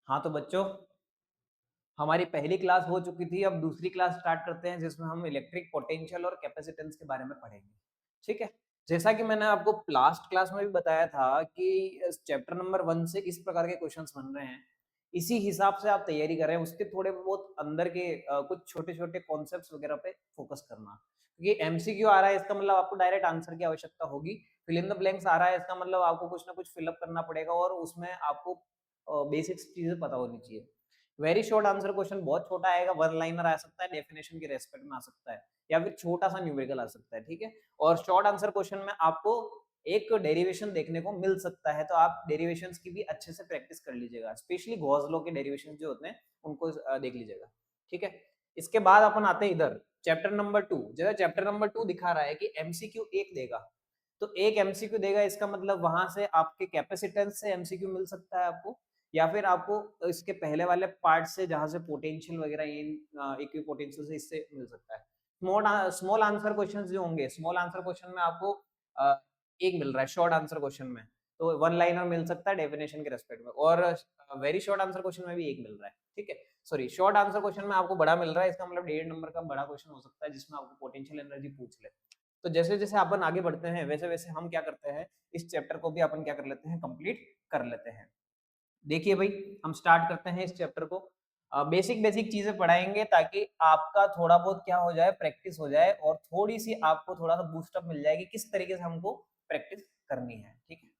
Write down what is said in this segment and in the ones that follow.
हाँ तो बच्चों, हमारी पहली क्लास हो चुकी थी, अब दूसरी क्लास स्टार्ट करते हैं जिसमें हम इलेक्ट्रिक पोटेंशियल और कैपेसिटेंस के बारे में पढ़ेंगे। ठीक है, जैसा कि मैंने आपको लास्ट क्लास में भी बताया था कि चैप्टर नंबर 1 से इस प्रकार के क्वेश्चंस बन रहे हैं, इसी हिसाब से आप तैयारी कर रहे हैं। उसके थोड़े बहुत अंदर के कुछ छोटे-छोटे कॉन्सेप्ट्स वगैरह पे फोकस करना, क्योंकि एमसीक्यू आ रहा है इसका मतलब आपको डायरेक्ट आंसर की आवश्यकता होगी। फिल इन द ब्लैंक्स आ रहा है इसका मतलब आपको कुछ ना कुछ फिल अप करना पड़ेगा और उसमें आपको बेसिक्स चीजें पता होनी चाहिए। वेरी शॉर्ट आंसर क्वेश्चन बहुत छोटा आएगा, वन लाइनर आ सकता है, डेफिनेशन के रेस्पेक्ट में आ सकता है, या फिर छोटा सा न्यूमेरिकल आ सकता है। ठीक है, और शॉर्ट आंसर क्वेश्चन में आपको एक डेरिवेशन देखने को मिल सकता है, तो आप डेरिवेशंस की भी अच्छे से प्रैक्टिस कर लीजिएगा, स्पेशली गॉस लॉ के डेरिवेशन जो होते हैं उनको देख लीजिएगा। ठीक है, इसके बाद अपन आते हैं इधर चैप्टर नंबर 2। जैसे चैप्टर नंबर 2 दिखा रहा है कि एमसीक्यू एक देगा, तो एक एमसीक्यू देगा, इसका मतलब वहां से आपके कैपेसिटेंस से एमसीक्यू मिल सकता है आपको, या फिर आपको इसके पहले वाले पार्ट से जहां से पोटेंशियल वगैरह इक्विपोटेंशियल से इससे मिल सकता है। स्मॉल आंसर क्वेश्चन जो होंगे, स्मॉल आंसर क्वेश्चन में आपको एक मिल रहा है शॉर्ट आंसर क्वेश्चन में, तो वन लाइनर मिल सकता है डेफिनेशन के रेस्पेक्ट में, और वेरी शॉर्ट आंसर क्वेश्चन में भी एक मिल रहा है। ठीक है, सॉरी, शॉर्ट आंसर क्वेश्चन में आपको बड़ा मिल रहा है, इसका मतलब 1.5 नंबर का बड़ा क्वेश्चन हो सकता है जिसमें आपको पोटेंशियल एनर्जी पूछ ले। तो जैसे जैसे अपन आगे बढ़ते हैं वैसे वैसे हम क्या करते हैं, इस चैप्टर को भी अपन क्या कर लेते हैं, कंप्लीट कर लेते हैं। देखिए भाई, हम स्टार्ट करते हैं इस चैप्टर को। बेसिक बेसिक चीजें पढ़ाएंगे ताकि आपका थोड़ा बहुत क्या हो जाए, प्रैक्टिस हो जाए, और थोड़ी सी आपको थोड़ा सा बूस्टअप मिल जाएगी किस तरीके से हमको प्रैक्टिस करनी है। ठीक है,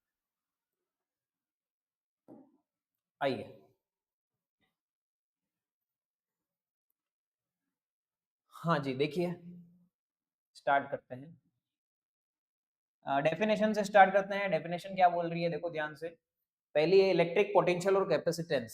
आइए। हाँ जी, देखिए, स्टार्ट करते हैं। डेफिनेशन से स्टार्ट करते हैं। डेफिनेशन क्या बोल रही है, देखो ध्यान से। पहली है इलेक्ट्रिक पोटेंशियल और कैपेसिटेंस।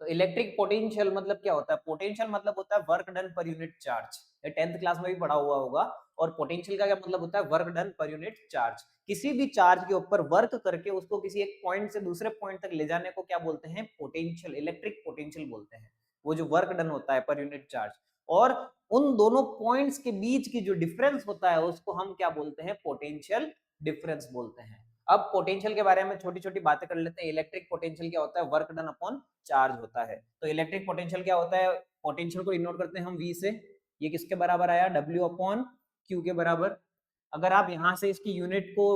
तो इलेक्ट्रिक पोटेंशियल मतलब क्या होता है, पोटेंशियल मतलब होता है work done per unit charge, ये 10th क्लास में भी पढ़ा हुआ होगा। और पोटेंशियल का क्या मतलब होता है, work done per unit charge. किसी भी चार्ज के ऊपर वर्क करके उसको किसी एक पॉइंट से दूसरे पॉइंट तक ले जाने को क्या बोलते हैं, पोटेंशियल, इलेक्ट्रिक पोटेंशियल बोलते हैं, वो जो वर्क डन होता है पर यूनिट चार्ज। और उन दोनों पॉइंट्स के बीच की जो डिफरेंस होता है उसको हम क्या बोलते हैं, पोटेंशियल डिफरेंस बोलते हैं। अब पोटेंशियल के बारे में छोटी छोटी बातें कर लेते हैं। इलेक्ट्रिक पोटेंशियल क्या होता है, वर्क डन अपॉन चार्ज होता है। तो इलेक्ट्रिक पोटेंशियल क्या होता है, पोटेंशियल को इग्नोर करते हैं हम V से, ये किसके बराबर आया, W अपॉन Q के बराबर। अगर आप यहां से इसकी यूनिट को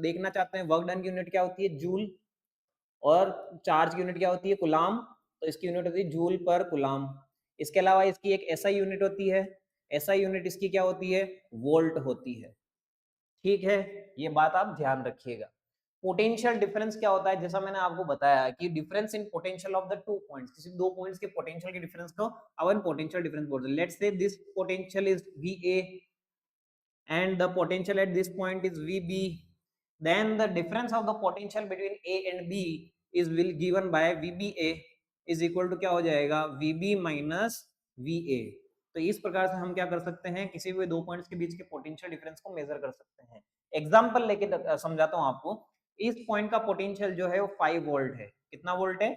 देखना चाहते हैं, वर्क डन की यूनिट क्या होती है, जूल, और चार्ज की यूनिट क्या होती है, कुलाम, तो इसकी यूनिट होती है जूल पर कुलाम। इसके अलावा इसकी एक एसआई यूनिट होती है, एसआई यूनिट इसकी क्या होती है, वोल्ट होती है। ठीक है, ये बात आप ध्यान रखिएगा। पोटेंशियल डिफरेंस क्या होता है, जैसा मैंने आपको बताया कि difference in potential of the two points, किसी दो पॉइंट्स के पोटेंशियल के डिफरेंस को अपन पोटेंशियल डिफरेंस बोलते हैं। Let's say this potential is VA and the potential at this point is VB, then the difference of the potential between A and B is will given by VBA is equal to क्या हो जाएगा, VB minus VA। तो इस प्रकार से हम क्या कर सकते हैं, किसी भी दो पॉइंट्स के बीच के पोटेंशियल डिफरेंस को मेजर कर सकते हैं। एग्जांपल लेके समझाता हूं आपको। इस पॉइंट का पोटेंशियल जो है वो 5 वोल्ट है। कितना वोल्ट है,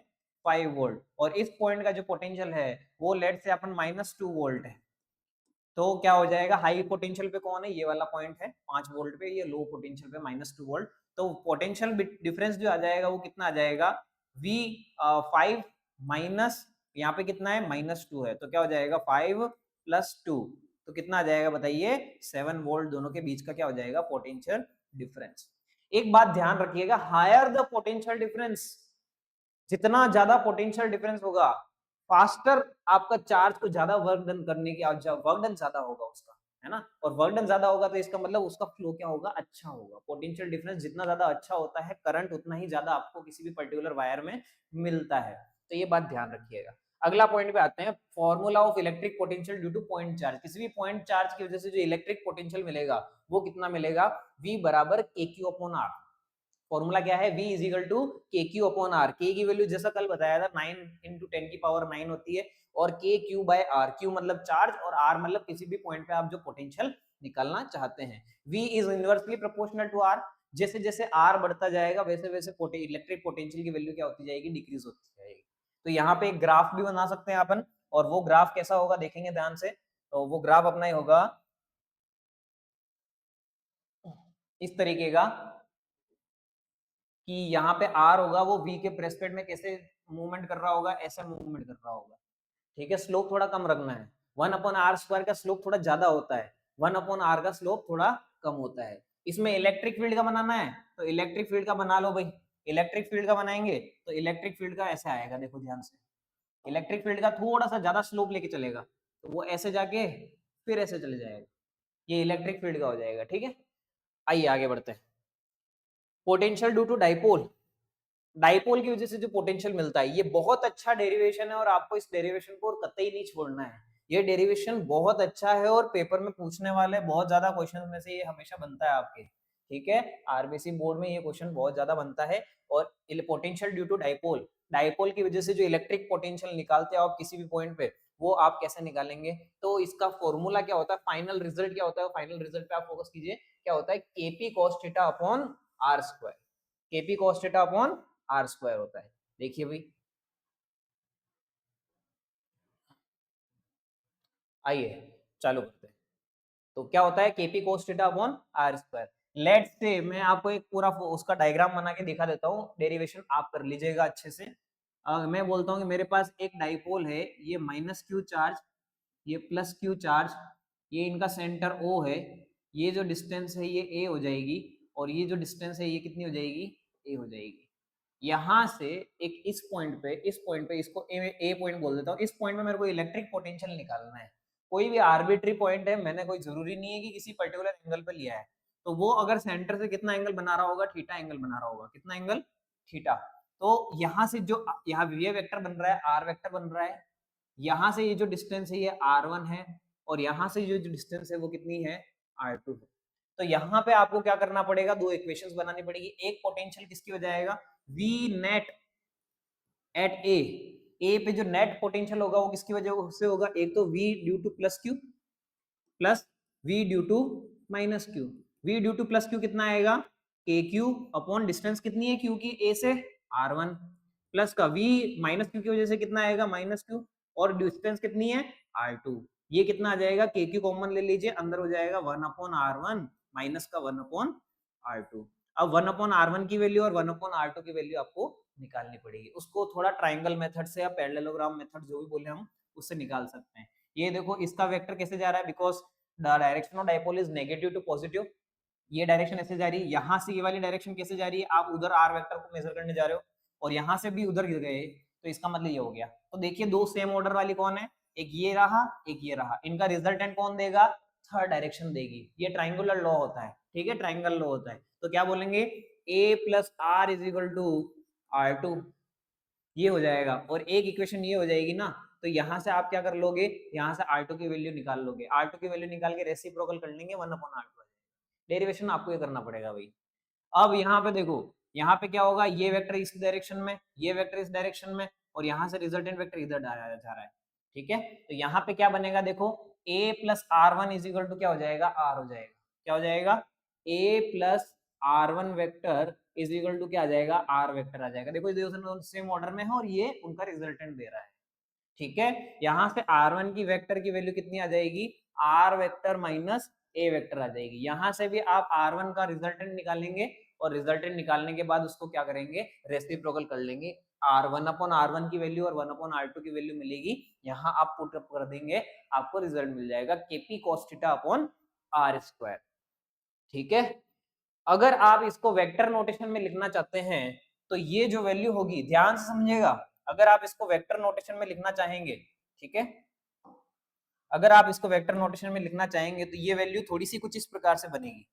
5 वोल्ट। और इस पॉइंट का जो पोटेंशियल है वो लेट से अपन -2 वोल्ट है। तो क्या हो जाएगा, हाई पोटेंशियल पे कौन है, ये वाला पॉइंट है 5 वोल्ट पे, ये लो पोटेंशियल पे -2 वोल्ट। तो पोटेंशियल डिफरेंस जो आ जाएगा वो कितना आ जाएगा, V 5 माइनस, यहाँ पे कितना है, -2 है, तो क्या हो जाएगा 5 + 2, तो कितना आ जाएगा बताइए, 7 वोल्ट। दोनों के बीच का क्या हो जाएगा, पोटेंशियल डिफरेंस। एक बात ध्यान रखिएगा, हायर द पोटेंशियल डिफरेंस, जितना ज्यादा पोटेंशियल डिफरेंस होगा, फास्टर आपका चार्ज को ज्यादा वर्क डन करने की, वर्क डन ज्यादा होगा उसका, है ना। और वर्क डन ज्यादा होगा तो इसका मतलब उसका फ्लो क्या होगा, अच्छा होगा। पोटेंशियल डिफरेंस जितना ज्यादा अच्छा होता है, करंट उतना ही ज्यादा आपको किसी भी पर्टिकुलर वायर में मिलता है। तो ये बात ध्यान रखिएगा। अगला पॉइंट पे आते हैं, formula of electric potential due two point charge. किसी भी पॉइंट चार्ज की वजह से जो इलेक्ट्रिक पोटेंशियल मिलेगा वो कितना मिलेगा, V बराबर KQ/R। फॉर्मूला क्या है, V is equal to KQ/R। K की वैल्यू जैसा कल बताया था 9 × 10⁹ होती है, और KQ/R, Q मतलब चार्ज और R मतलब किसी भी पॉइंट पे आप जो पोटेंशियल निकालना चाहते हैं। V is inversely proportional to R। जैसे जैसे R बढ़ता जाएगा वैसे वैसे इलेक्ट्रिक पोटेंशियल की वैल्यू क्या होती जाएगी, डिक्रीज होती जाएगी। तो यहाँ पे एक ग्राफ भी बना सकते हैं अपन, और वो ग्राफ कैसा होगा देखेंगे ध्यान से। तो वो ग्राफ अपना ही होगा इस तरीके का, कि यहाँ पे आर होगा वो वी के प्रेसपेक्ट में कैसे मूवमेंट कर रहा होगा, ऐसे मूवमेंट कर रहा होगा। ठीक है, स्लोप थोड़ा कम रखना है। 1/r² का स्लोप थोड़ा ज्यादा होता है, 1/r का स्लोप थोड़ा कम होता है। इसमें इलेक्ट्रिक फील्ड का बनाना है तो इलेक्ट्रिक फील्ड का बना लो भाई। इलेक्ट्रिक फील्ड का बनाएंगे तो इलेक्ट्रिक फील्ड का ऐसे आएगा, देखो ध्यान से। इलेक्ट्रिक फील्ड का थोड़ा सा ज्यादा स्लोप लेके चलेगा, तो वो ऐसे जाके फिर ऐसे चले जाएगा, ये इलेक्ट्रिक फील्ड का हो जाएगा। ठीक है, आइए आगे बढ़ते हैं। Potential due to dipole, dipole की वजह से जो पोटेंशियल मिलता है, ये बहुत अच्छा डेरिवेशन है और आपको इस डेरिवेशन को कतई नहीं छोड़ना है। ये डेरिवेशन बहुत अच्छा है और पेपर में पूछने वाले बहुत ज्यादा क्वेश्चन में से ये हमेशा बनता है आपके। ठीक है, आरबीसी बोर्ड में ये क्वेश्चन बहुत ज्यादा बनता है। और potential due to dipole, dipole की वजह से जो इलेक्ट्रिक पोटेंशियल निकालते हो आप किसी भी पॉइंट पे, वो आप कैसे निकालेंगे, तो इसका फॉर्मूला क्या होता है, फाइनल रिजल्ट क्या होता है, फाइनल रिजल्ट पे आप फोकस कीजिए। क्या होता है, KP cos theta upon R square, KP cos theta upon R square होता है। देखिए भाई, आइए चालू करते हैं। तो क्या होता है, KP cos theta upon R square. Let's say मैं आपको एक पूरा उसका डायग्राम बना के दिखा देता हूँ, डेरिवेशन आप कर लीजिएगा अच्छे से। मैं बोलता हूँ कि मेरे पास एक डाइपोल है, ये माइनस क्यू चार्ज, ये प्लस क्यू चार्ज, ये इनका सेंटर ओ है, ये जो डिस्टेंस है ये ए हो जाएगी, और ये जो डिस्टेंस है ये कितनी हो जाएगी, ए हो जाएगी। यहां से एक इस पॉइंट पे इसको ए पॉइंट बोल देता हूँ। इस पॉइंट में मेरे को इलेक्ट्रिक पोटेंशियल निकालना है। कोई भी आर्बिट्री पॉइंट है, मैंने कोई जरूरी नहीं है कि किसी पर्टिकुलर एंगल पे लिया है, तो वो अगर सेंटर से कितना एंगल बना रहा होगा, थीटा एंगल बना रहा होगा, कितना एंगल, थीटा। तो यहाँ से जो यहाँ ये वेक्टर बन रहा है, आर वेक्टर बन रहा है, यहाँ से ये जो डिस्टेंस है ये r1 है, और यहाँ से जो डिस्टेंस है वो कितनी है, r2 है। तो यहाँ पे आपको क्या करना पड़ेगा, दो इक्वेशंस बनानी पड़ेगी। एक पोटेंशियल किसकी हो जाएगा, v नेट एट ए पे जो नेट पोटेंशियल होगा वो किसकी वजह से होगा, एक तो v due to plus Q, plus v due to minus Q. v due to plus Q कितना आएगा, के क्यू अपॉन डिस्टेंस कितनी है क्यू की, a से r1, प्लस का v माइनस क्यू की वजह से कितना आएगा, माइनस क्यू, और डिस्टेंस कितनी है, r2। ये कितना आ जाएगा, के क्यू कॉमन ले लीजिए, अंदर हो जाएगा 1/r1 माइनस का 1/r2। अब 1/r1 की वैल्यू और 1/r2 की वैल्यू आपको निकालनी पड़ेगी। उसको थोड़ा ट्राइंगल मेथड से या पैरेललोग्राम मेथड जो भी बोले हम, उससे निकाल सकते हैं। ये देखो इसका वेक्टर कैसे जा रहा है, because the direction of dipole is negative to positive. ये डायरेक्शन ऐसे जा रही है, यहाँ से ये वाली डायरेक्शन कैसे जा रही है, आप उधर आर वेक्टर को मेजर करने जा रहे हो और यहाँ से भी उधर गिर गए, तो इसका मतलब ये हो गया। तो देखिए दो सेम ऑर्डर वाली कौन है, एक ये रहा एक ये रहा, इनका रिजल्टेंट कौन देगा, थर्ड डायरेक्शन देगी। ये ट्राइंगुलर लॉ होता है, ठीक है, ट्राइंगल लॉ होता है। तो क्या बोलेंगे, a plus R is equal to r2, ये हो जाएगा। और एक इक्वेशन ये हो जाएगी ना, तो यहाँ से आप क्या कर लोगे, यहाँ से R2 की वैल्यू निकाल लोगे, R2 की वैल्यू निकाल के रेसिप्रोकल कर लेंगे 1/R2। डेरिवेशन आपको ये करना पड़ेगा भाई। अब यहाँ पे देखो, यहाँ पे क्या होगा, ये वेक्टर इस डायरेक्शन में, ये वेक्टर इस डायरेक्शन में, और यहाँ से रिजल्टेंट वेक्टर इधर जा रहा है। ठीक है, तो यहाँ पे क्या बनेगा, देखो a plus r1 is equal to क्या हो जाएगा, r हो जाएगा। क्या हो जाएगा, a plus r1 vector is equal to क्या आ जाएगा, r वेक्टर आ जाएगा। देखो ये सेम ऑर्डर में है और ये उनका रिजल्टेंट दे रहा है। ठीक है, यहाँ से r1 की वेक्टर की वैल्यू कितनी आ जाएगी, r vector minus a vector आ जाएगी। यहाँ से भी आप r1 का रिजल्टेंट निकालेंगे और रिजल्टेंट निकालने के बाद उसको क्या करेंगे, रेसिप्रोकल कर लेंगे। r1/r1 की वैल्यू और 1/r2 की वैल्यू मिलेगी, यहाँ आप पुट अप कर देंगे, आपको रिजल्ट मिल जाएगा KP cos theta upon R square. ठीक है, अगर आप इसको वेक्टर नोटेशन में लिखना चाहते हैं तो ये जो वैल्यू होगी, ध्यान से समझिएगा, अगर आप इसको वेक्टर नोटेशन में लिखना चाहेंगे, ठीक है, अगर आप इसको वेक्टर नोटेशन में लिखना चाहेंगे तो ये वैल्यू थोड़ी सी कुछ इस प्रकार से बनेगी।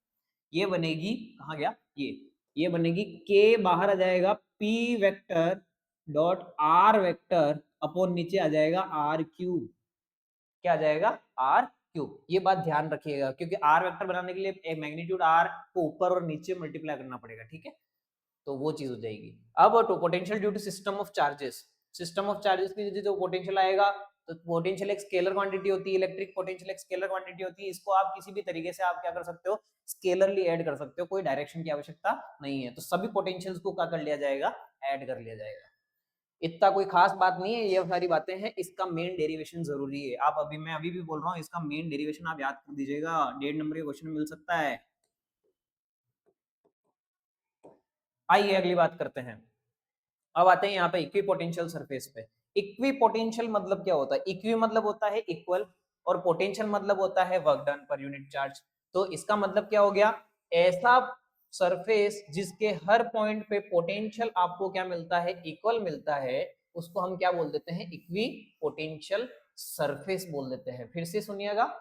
ये बनेगी, कहाँ गया ये बनेगी, के बाहर आ जाएगा p vector dot r vector upon नीचे आ जाएगा r क्यूब। क्या आ जाएगा, r क्यूब। ये बात ध्यान रखिएगा, क्योंकि r वेक्टर बनाने के लिए मैग्नीट्यूड r को ऊपर और नीचे मल्टीप्लाई करना पड़ेगा। ठीक है, तो वो चीज हो जाएगी। अब तो potential due to system of charges, system of charges की जो पोटेंशियल आएगा, तो पोटेंशियल एक स्केलर क्वांटिटी होती है, इलेक्ट्रिक पोटेंशियल एक स्केलर क्वांटिटी होती है। इसको आप किसी भी तरीके से आप क्या कर सकते हो, स्केलरली ऐड कर सकते हो, कोई डायरेक्शन की आवश्यकता नहीं है। तो सभी पोटेंशियल्स को क्या कर लिया जाएगा, ऐड कर लिया जाएगा। इतना कोई खास बात नहीं है, ये सारी बातें हैं। इसका मेन डेरिवेशन जरूरी है। आप अभी, मैं अभी भी बोल रहा हूँ, इसका मेन डेरिवेशन आप याद कर दीजिएगा, 1.5 नंबर का क्वेश्चन मिल सकता है। आइए अगली बात करते हैं। अब आते हैं यहाँ पे इक्विपोटेंशियल सरफेस पे। इक्विपोटेंशियल मतलब क्या होता है? इक्वी मतलब होता है इक्वल, और पोटेंशियल मतलब होता है work done per unit charge. तो इसका मतलब क्या हो गया? ऐसा सरफेस जिसके हर पॉइंट पे पोटेंशियल आपको क्या मिलता है? इक्वल मिलता है, उसको हम क्या बोल देते हैं? इक्वी पोटेंशियल सरफेस बोल देते हैं। फिर से सुनिएगा,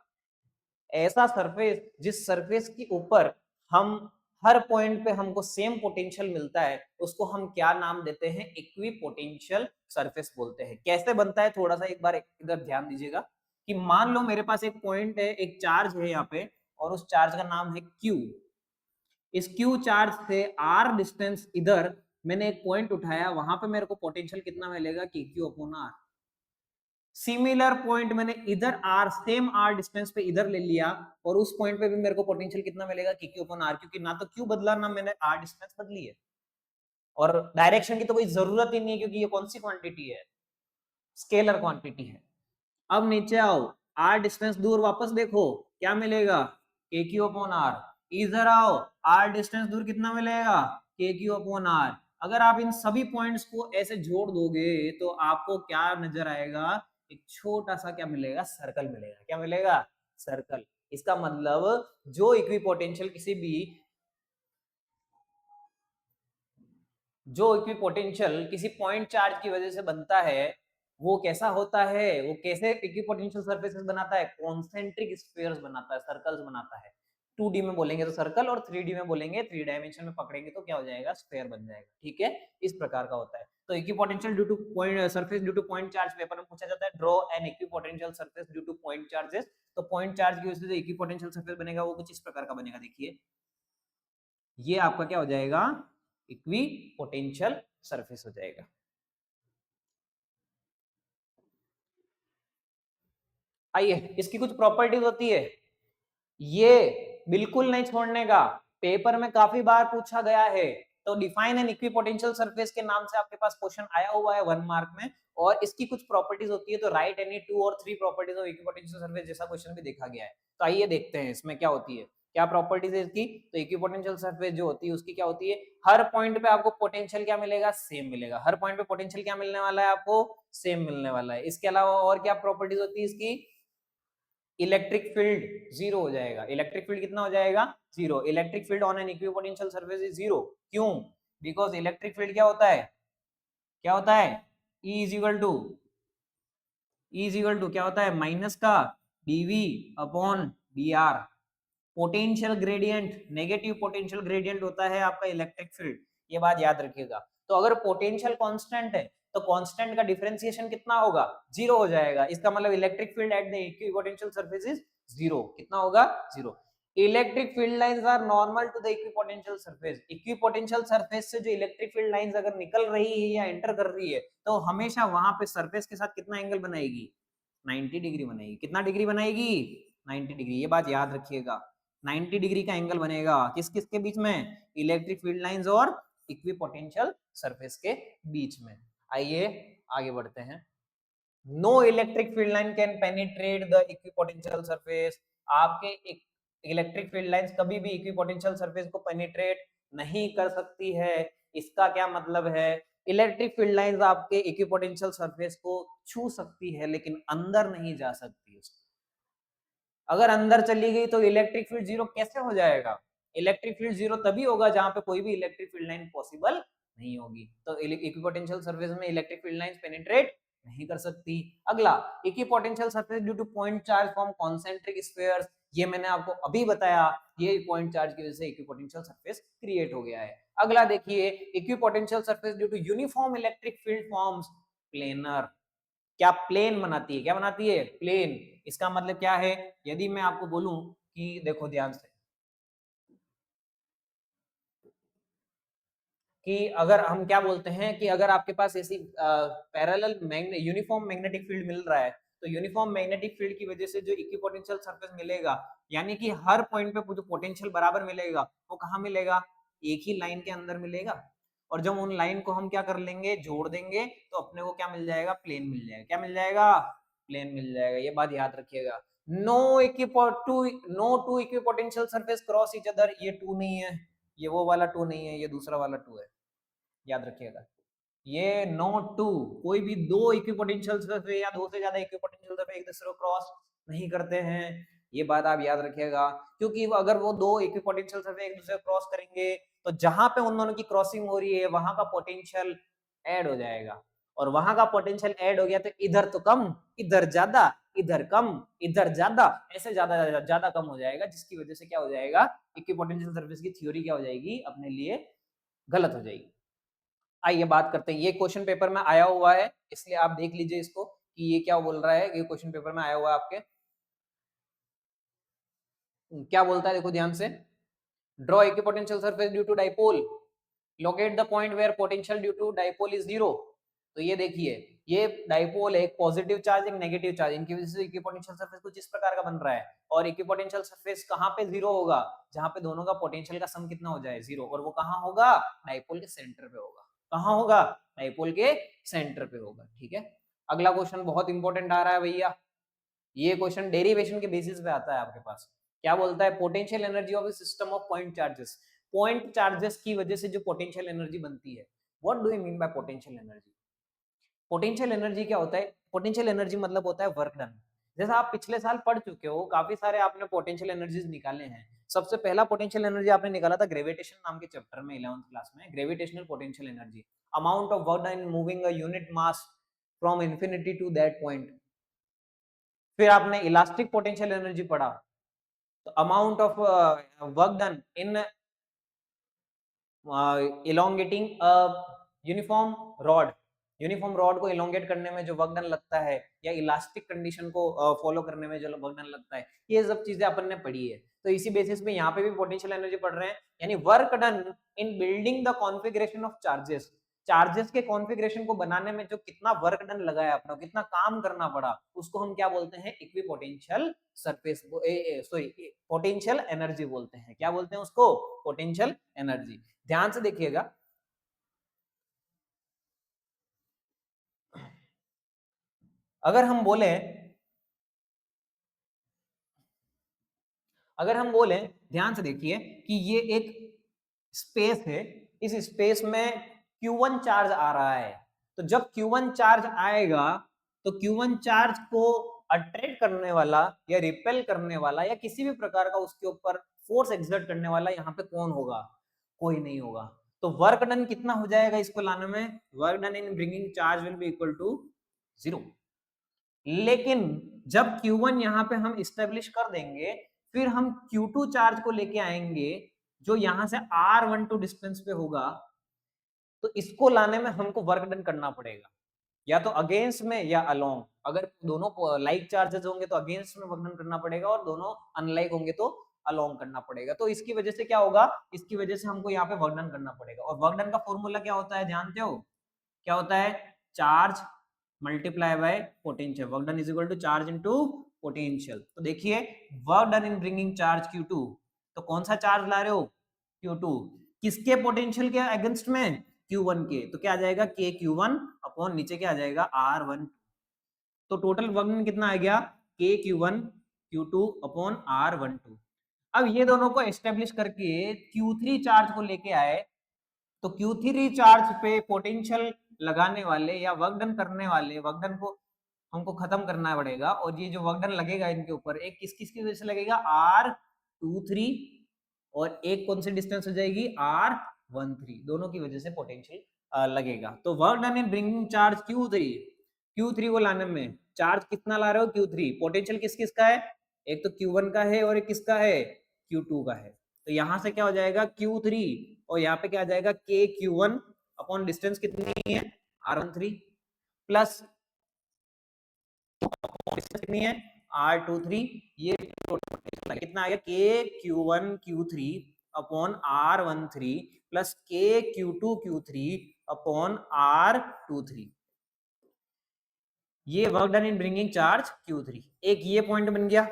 ऐसा सरफेस जिस सरफेस के ऊपर हम हर पॉइंट पे हमको सेम पोटेंशियल मिलता है, उसको हम क्या नाम देते हैं? इक्वी पोटेंशियल सरफेस बोलते हैं। कैसे बनता है थोड़ा सा एक बार इधर ध्यान दीजिएगा कि मान लो मेरे पास एक पॉइंट है, एक चार्ज है यहाँ पे, और उस चार्ज का नाम है क्यू। इस क्यू चार्ज से आर डिस्टेंस इधर मैंने एक पॉइंट उठाया, वहां पे मेरे को पोटेंशियल कितना मिलेगा? K Q upon R. Similar point मैंने इधर आर, सेम आर डिस्टेंस पे इधर ले लिया, और उस पॉइंट पे भी मेरे को पोटेंशियल कितना मिलेगा? के क्यू अपॉन आर, क्योंकि ना तो क्यू बदला ना मैंने आर डिस्टेंस बदली है, और डायरेक्शन की तो कोई जरूरत ही नहीं है, क्योंकि ये कौन सी क्वांटिटी है? स्केलर क्वांटिटी है। अब नीचे आओ, आर डिस्टेंस दूर, वापस देखो क्या मिलेगा? K Q upon are. इधर आओ, आर डिस्टेंस दूर कितना मिलेगा? K Q upon are. अगर आप इन सभी पॉइंट्स को ऐसे जोड़ दोगे तो आपको क्या नजर आएगा? एक छोटा सा क्या मिलेगा? सर्कल मिलेगा। क्या मिलेगा? सर्कल। इसका मतलब जो इक्विपोटेंशियल किसी पॉइंट चार्ज की वजह से बनता है, वो कैसा होता है? वो कैसे इक्विपोटेंशियल सरफेसेस बनाता है? कॉन्सेंट्रिक स्फीयर्स बनाता है, सर्कल्स बनाता है। 2D में बोलेंगे तो सर्कल, और 3D में बोलेंगे, 3 डायमेंशन में पकड़ेंगे तो क्या हो जाएगा? स्फीयर बन जाएगा। ठीक है, इस प्रकार का होता है। तो equipotential due two point surface due two point charge paper में पूछा जाता है, draw an equipotential surface due two point charges. तो पॉइंट चार्ज की वजह से इक्विपोटेंशियल सरफेस बनेगा, वो कुछ इस प्रकार का बनेगा। देखिए, ये आपका क्या हो जाएगा? इक्वी पोटेंशियल सरफेस हो जाएगा। आइए, इसकी कुछ प्रॉपर्टीज होती है, ये बिल्कुल नहीं छोड़ने का, पेपर में काफी बार पूछा गया है। तो डिफाइन एन इक्विपोटेंशियल सरफेस के नाम से आपके पास क्वेश्चन आया हुआ है 1 मार्क में, और इसकी कुछ प्रॉपर्टीज होती है। तो राइट एनी 2 और 3 प्रॉपर्टीज ऑफ इक्विपोटेंशियल सरफेस, जैसा क्वेश्चन भी देखा गया है। तो आइए देखते हैं इसमें क्या होती है, क्या प्रॉपर्टीज है इसकी। तो इक्विपोटेंशियल सरफेस जो होती है उसकी क्या होती है? हर पॉइंट पे आपको पोटेंशियल क्या मिलेगा? सेम मिलेगा। हर पॉइंट पे पोटेंशियल क्या मिलने वाला है आपको? सेम मिलने वाला है। इसके अलावा और क्या प्रॉपर्टीज होती है इसकी? इलेक्ट्रिक फील्ड जीरो हो जाएगा। इलेक्ट्रिक फील्ड कितना हो जाएगा? Zero. Electric field on an equipotential surface is zero. क्यों? बिकॉज इलेक्ट्रिक फील्ड क्या होता है? क्या होता है? E इज इक्वल टू क्या होता है? माइनस का dv upon dr। Potential gradient, negative potential gradient होता है आपका इलेक्ट्रिक फील्ड, ये बात याद रखिएगा। तो अगर पोटेंशियल कांस्टेंट है तो कांस्टेंट का डिफरेंशिएशन कितना होगा? जीरो हो जाएगा। इसका मतलब electric field at the equipotential surface is zero. कितना होगा? Zero. Electric field lines are normal to the equipotential surface. Equipotential surface से जो इलेक्ट्रिक फील्ड लाइंस अगर निकल रही है या एंटर कर रही है, तो हमेशा वहां पे सरफेस के साथ कितना एंगल बनाएगी? 90 डिग्री बनाएगी। कितना डिग्री बनाएगी? 90 डिग्री। ये बात याद रखिएगा, 90 डिग्री का एंगल बनेगा किस किस के बीच में? इलेक्ट्रिक फील्ड लाइंस और इक्विपोटेंशियल सरफेस के बीच में। आइए आगे बढ़ते हैं। No electric field line can penetrate the equipotential surface. आपके इलेक्ट्रिक फील्ड लाइंस कभी भी इक्विपोटेंशियल सरफेस को पेनिट्रेट नहीं कर सकती है। इसका क्या मतलब है? इलेक्ट्रिक फील्ड लाइंस आपके इक्विपोटेंशियल सरफेस को छू सकती है, लेकिन अंदर नहीं जा सकती। अगर अंदर चली गई तो इलेक्ट्रिक फील्ड जीरो कैसे हो जाएगा? इलेक्ट्रिक फील्ड जीरो तभी होगा जहां पे कोई भी इलेक्ट्रिक फील्ड लाइन पॉसिबल नहीं होगी। तो इक्विपोटेंशियल सरफेस में इलेक्ट्रिक फील्ड लाइंस पेनिट्रेट नहीं कर सकती। अगला, equipotential surface due two point charge form concentric spheres. ये मैंने आपको अभी बताया, ये पॉइंट चार्ज की वजह से इक्विपोटेंशियल सरफेस क्रिएट हो गया है। अगला देखिए, equipotential surface due to uniform electric field forms planar. क्या प्लेन बनाती है? क्या बनाती है? प्लेन। इसका मतलब क्या है? यदि मैं आपको बोलूं कि देखो ध्यान से, कि अगर हम क्या बोलते हैं कि अगर आपके पास ऐसी पैरेलल यूनिफॉर्म मैग्नेटिक फील्ड मिल रहा है, तो यूनिफॉर्म मैग्नेटिक फील्ड की वजह से जो इक्विपोटेंशियल सरफेस मिलेगा, यानी कि हर पॉइंट पे जो पोटेंशियल बराबर मिलेगा, वो कहाँ मिलेगा? एक ही लाइन के अंदर मिलेगा। और जब उन लाइन को हम क्या कर लेंगे? जोड़ देंगे, तो अपने को क्या मिल जाएगा? प्लेन मिल जाएगा। क्या मिल जाएगा? प्लेन मिल जाएगा। ये बात याद रखिएगा। No two equipotential surface cross each other. ये टू नहीं है, ये वो वाला टू नहीं है, ये दूसरा वाला टू है। याद रखिएगा। ये नॉट टू, कोई भी दो इक्विपोटेंशियल सरफेस या दो से ज्यादा इक्विपोटेंशियल सरफेस एक दूसरे को क्रॉस नहीं करते हैं, ये बात आप याद रखिएगा। क्योंकि अगर वो दो इक्विपोटेंशियल सरफेस एक दूसरे को क्रॉस करेंगे तो जहां पे उन दोनों की क्रॉसिंग हो रही है वहां का पोटेंशियल ऐड हो जाएगा, और वहां का पोटेंशियल ऐड हो गया तो इधर तो कम, इधर ज्यादा, इधर कम, इधर ज्यादा, ऐसे ज्यादा ज्यादा कम हो जाएगा, जिसकी वजह से क्या हो जाएगा, इक्विपोटेंशियल सरफेस की थ्योरी क्या हो जाएगी, अपने लिए गलत हो जाएगी। आइए बात करते हैं, ये क्वेश्चन पेपर में आया हुआ है, इसलिए आप देख लीजिए इसको कि ये क्या बोल रहा है। ये क्वेश्चन पेपर में आया हुआ है आपके, क्या बोलता है देखो ध्यान से। Draw equipotential surface due to dipole, locate the point where potential due to dipole is zero. तो ये देखिए, ये डाइपोल एक पॉजिटिव चार्ज एक नेगेटिव चार्ज, इनकी वजह से इक्विपोटेंशियल सरफेस कुछ इस प्रकार का बन रहा है, और इक्विपोटेंशियल सरफेस कहां पे जीरो होगा, जहां पे दोनों का पोटेंशियल का सम कितना हो जाए, जीरो, और वो कहां होगा, डाइपोल के सेंटर पे होगा। कहां होगा, डाइपोल के सेंटर पे होगा। ठीक है, अगला क्वेश्चन बहुत इंपॉर्टेंट आ रहा है भैया, ये क्वेश्चन डेरिवेशन के बेसिस पे आता है आपके पास। क्या बोलता है, potential energy of A system of point charges, point charges की वजह से जो पोटेंशियल एनर्जी बनती है। What do you mean by potential energy? Potential energy क्या होता है, पोटेंशियल एनर्जी मतलब होता है वर्क डन। जैसा आप पिछले साल पढ़ चुके हो, काफी सारे आपने पोटेंशियल एनर्जीज निकाले हैं। सबसे पहला पोटेंशियल एनर्जी आपने निकाला था ग्रेविटेशन नाम के चैप्टर में 11th क्लास में, gravitational potential energy, amount of work done in moving a unit mass from infinity to that point. फिर आपने इलास्टिक पोटेंशियल एनर्जी पढ़ा, तो amount of work done in elongating uniform rod, uniform rod को elongate करने में जो work done लगता है, या इलास्टिक कंडीशन को फॉलो करने में जो वर्क डन लगता है, ये सब चीजें अपन ने पढ़ी है। तो इसी बेसिस पे यहाँ पे भी पोटेंशियल एनर्जी पढ़ रहे हैं, यानी work done in building the configuration of charges, charges के कॉन्फ़िगरेशन को बनाने में जो कितना वर्क डन लगा है अपना, कितना काम करना पड़ा, उसको हम क्या बोलते हैं, equipotential surface, sorry potential energy बोलते हैं। क्या बोलते हैं उसको, पोटेंशियल एनर्जी। ध्यान से देखिएगा, अगर हम बोले, अगर हम बोले, ध्यान से देखिए कि ये एक स्पेस है, इस स्पेस में Q1 चार्ज आ रहा है, तो जब Q1 चार्ज आएगा तो Q1 चार्ज को अट्रैक्ट करने वाला या रिपेल करने वाला या किसी भी प्रकार का उसके ऊपर फोर्स एक्सर्ट करने वाला यहाँ पे कौन होगा, कोई नहीं होगा। तो वर्क डन कितना हो जाएगा इसको लाने में, work done in bringing charge will be equal to 0। लेकिन जब Q1 यहाँ पे हम इस्टेब्लिश कर देंगे, फिर हम Q2 चार्ज को लेके आएंगे जो यहां से R12 डिस्टेंस पे होगा, तो इसको लाने में हमको वर्क डन करना पड़ेगा, या तो अगेंस्ट में या अलोंग। अगर दोनों लाइक चार्जेस होंगे तो अगेंस्ट में वर्क डन करना पड़ेगा, और दोनों अनलाइक होंगे तो अलोंग करना पड़ेगा। तो इसकी वजह से क्या होगा, इसकी वजह से हमको यहाँ पे वर्क डन करना पड़ेगा। और वर्क डन का फॉर्मूला क्या होता है जानते हो, क्या होता है, charge multiply by potential, work done is equal to charge into potential. तो देखिए, work done in bringing charge Q2, तो कौन सा चार्ज ला रहे हो, Q2, किसके पोटेंशियल के अगेंस्ट में, Q1 के, तो क्या आ जाएगा K Q1 अपॉन नीचे क्या आ जाएगा R1, तो टोटल वर्क डन कितना आ गया, K Q1 Q2 upon R12। अब ये दोनों को एस्टेब्लिश करके Q3 चार्ज को लेके आए, तो Q3 चार्ज पे पोटेंशियल लगाने वाले या वर्क डन करने वाले, वर्क डन को हमको खत्म करना पड़ेगा, और ये जो वर्क डन लगेगा इनके ऊपर, एक किस किस की वजह से लगेगा, R23, और एक कौन सी डिस्टेंस हो जाएगी, R13, दोनों की वजह से पोटेंशियल लगेगा। तो work done in bringing charge Q3 को लाने में चार्ज कितना ला रहे हो, Q3, पोटेंशियल किस किस का है, एक तो Q1 का है और एक किसका है, Q2 का है। तो यहां से क्या हो जाएगा Q3, और यहाँ पे क्या आ जाएगा K Q1 अपॉन डिस्टेंस कितनी है R13, प्लस डिस्टेंस कितनी है R23, ये कितना आ गया K Q1 Q3 upon R13 plus K Q2 Q3 upon R23, ये work done in bringing charge Q3। एक ये पॉइंट बन गया,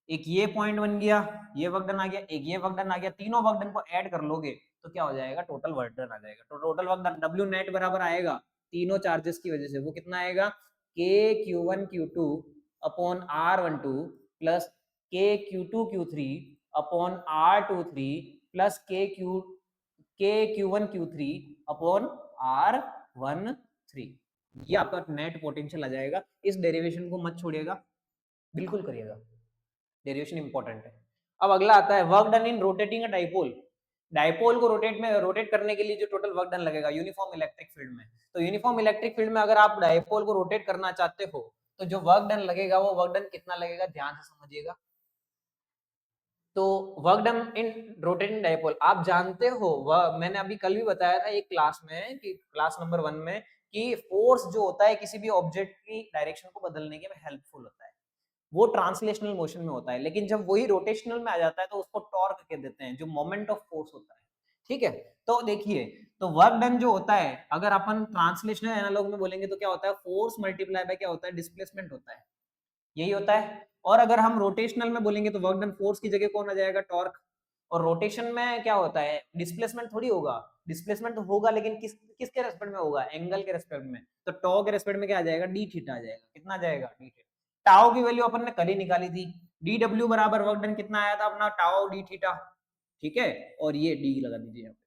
एक ये पॉइंट बन गया, ये वर्क डन आ गया, एक ये वर्क डन आ गया, तीनों वर्क डन को ऐड कर लोगे तो क्या हो जाएगा, टोटल वर्क डन आ जाएगा। तो total work done W net बराबर आएगा तीनों चार्जेस की वजह से, वो कितना आएगा, K Q1 Q2 upon R12 plus K Q2 Q3 upon R23 plus K Q k q1 q3 upon r13, ये आपका नेट पोटेंशियल आ जाएगा। इस डेरिवेशन को मत छोड़िएगा, बिल्कुल करिएगा, डेरिवेशन इंपॉर्टेंट है। अब अगला आता है work done in rotating a dipole. Dipole को रोटेट करने के लिए जो टोटल वर्क डन लगेगा यूनिफॉर्म इलेक्ट्रिक फील्ड में, तो यूनिफॉर्म इलेक्ट्रिक फील्ड में अगर आप डाइपोल को रोटेट करना चाहते हो तो जो वर्क डन लगेगा वो वर्क डन कितना लगेगा, ध्यान से समझिएगा। तो work done in rotating dipole आप जानते हो, मैंने अभी कल भी बताया था एक क्लास में कि क्लास नंबर 1 में कि फोर्स जो होता है किसी भी ऑब्जेक्ट की डायरेक्शन को बदलने के में हेल्पफुल होता है, वो ट्रांसलेशनल मोशन में होता है। लेकिन जब वही रोटेशनल में आ जाता है तो उसको टॉर्क कह देते हैं, जो मोमेंट ऑफ फोर्स होता है। ठीक है, तो देखिए, तो वर्क डन जो होता है अगर अपन ट्रांसलेशनल एनालॉग में बोलेंगे तो क्या होता है, फोर्स मल्टीप्लाई बाय क्या होता है, डिस्प्लेसमेंट होता है, यही होता है। और अगर हम रोटेशनल में बोलेंगे तो वर्क डन फोर्स की जगह कौन आ जाएगा, टॉर्क। और रोटेशन में क्या होता है, डिस्प्लेसमेंट थोड़ी होगा, डिस्प्लेसमेंट तो होगा लेकिन किसके रेस्पेक्ट में होगा, एंगल के रेस्पेक्ट में। तो टॉ के रेस्पेक्ट में क्या आ जाएगा, डी थीटा आ जाएगा। कितना आ जाएगा, डी थीटा। टाओ की वैल्यू अपन ने कल ही निकाली थी, डी डब्ल्यू बराबर वर्क डन कितना आया था अपना, टाओ डी थीटा। ठीक है, और ये डी लगा दीजिए यहाँ पे।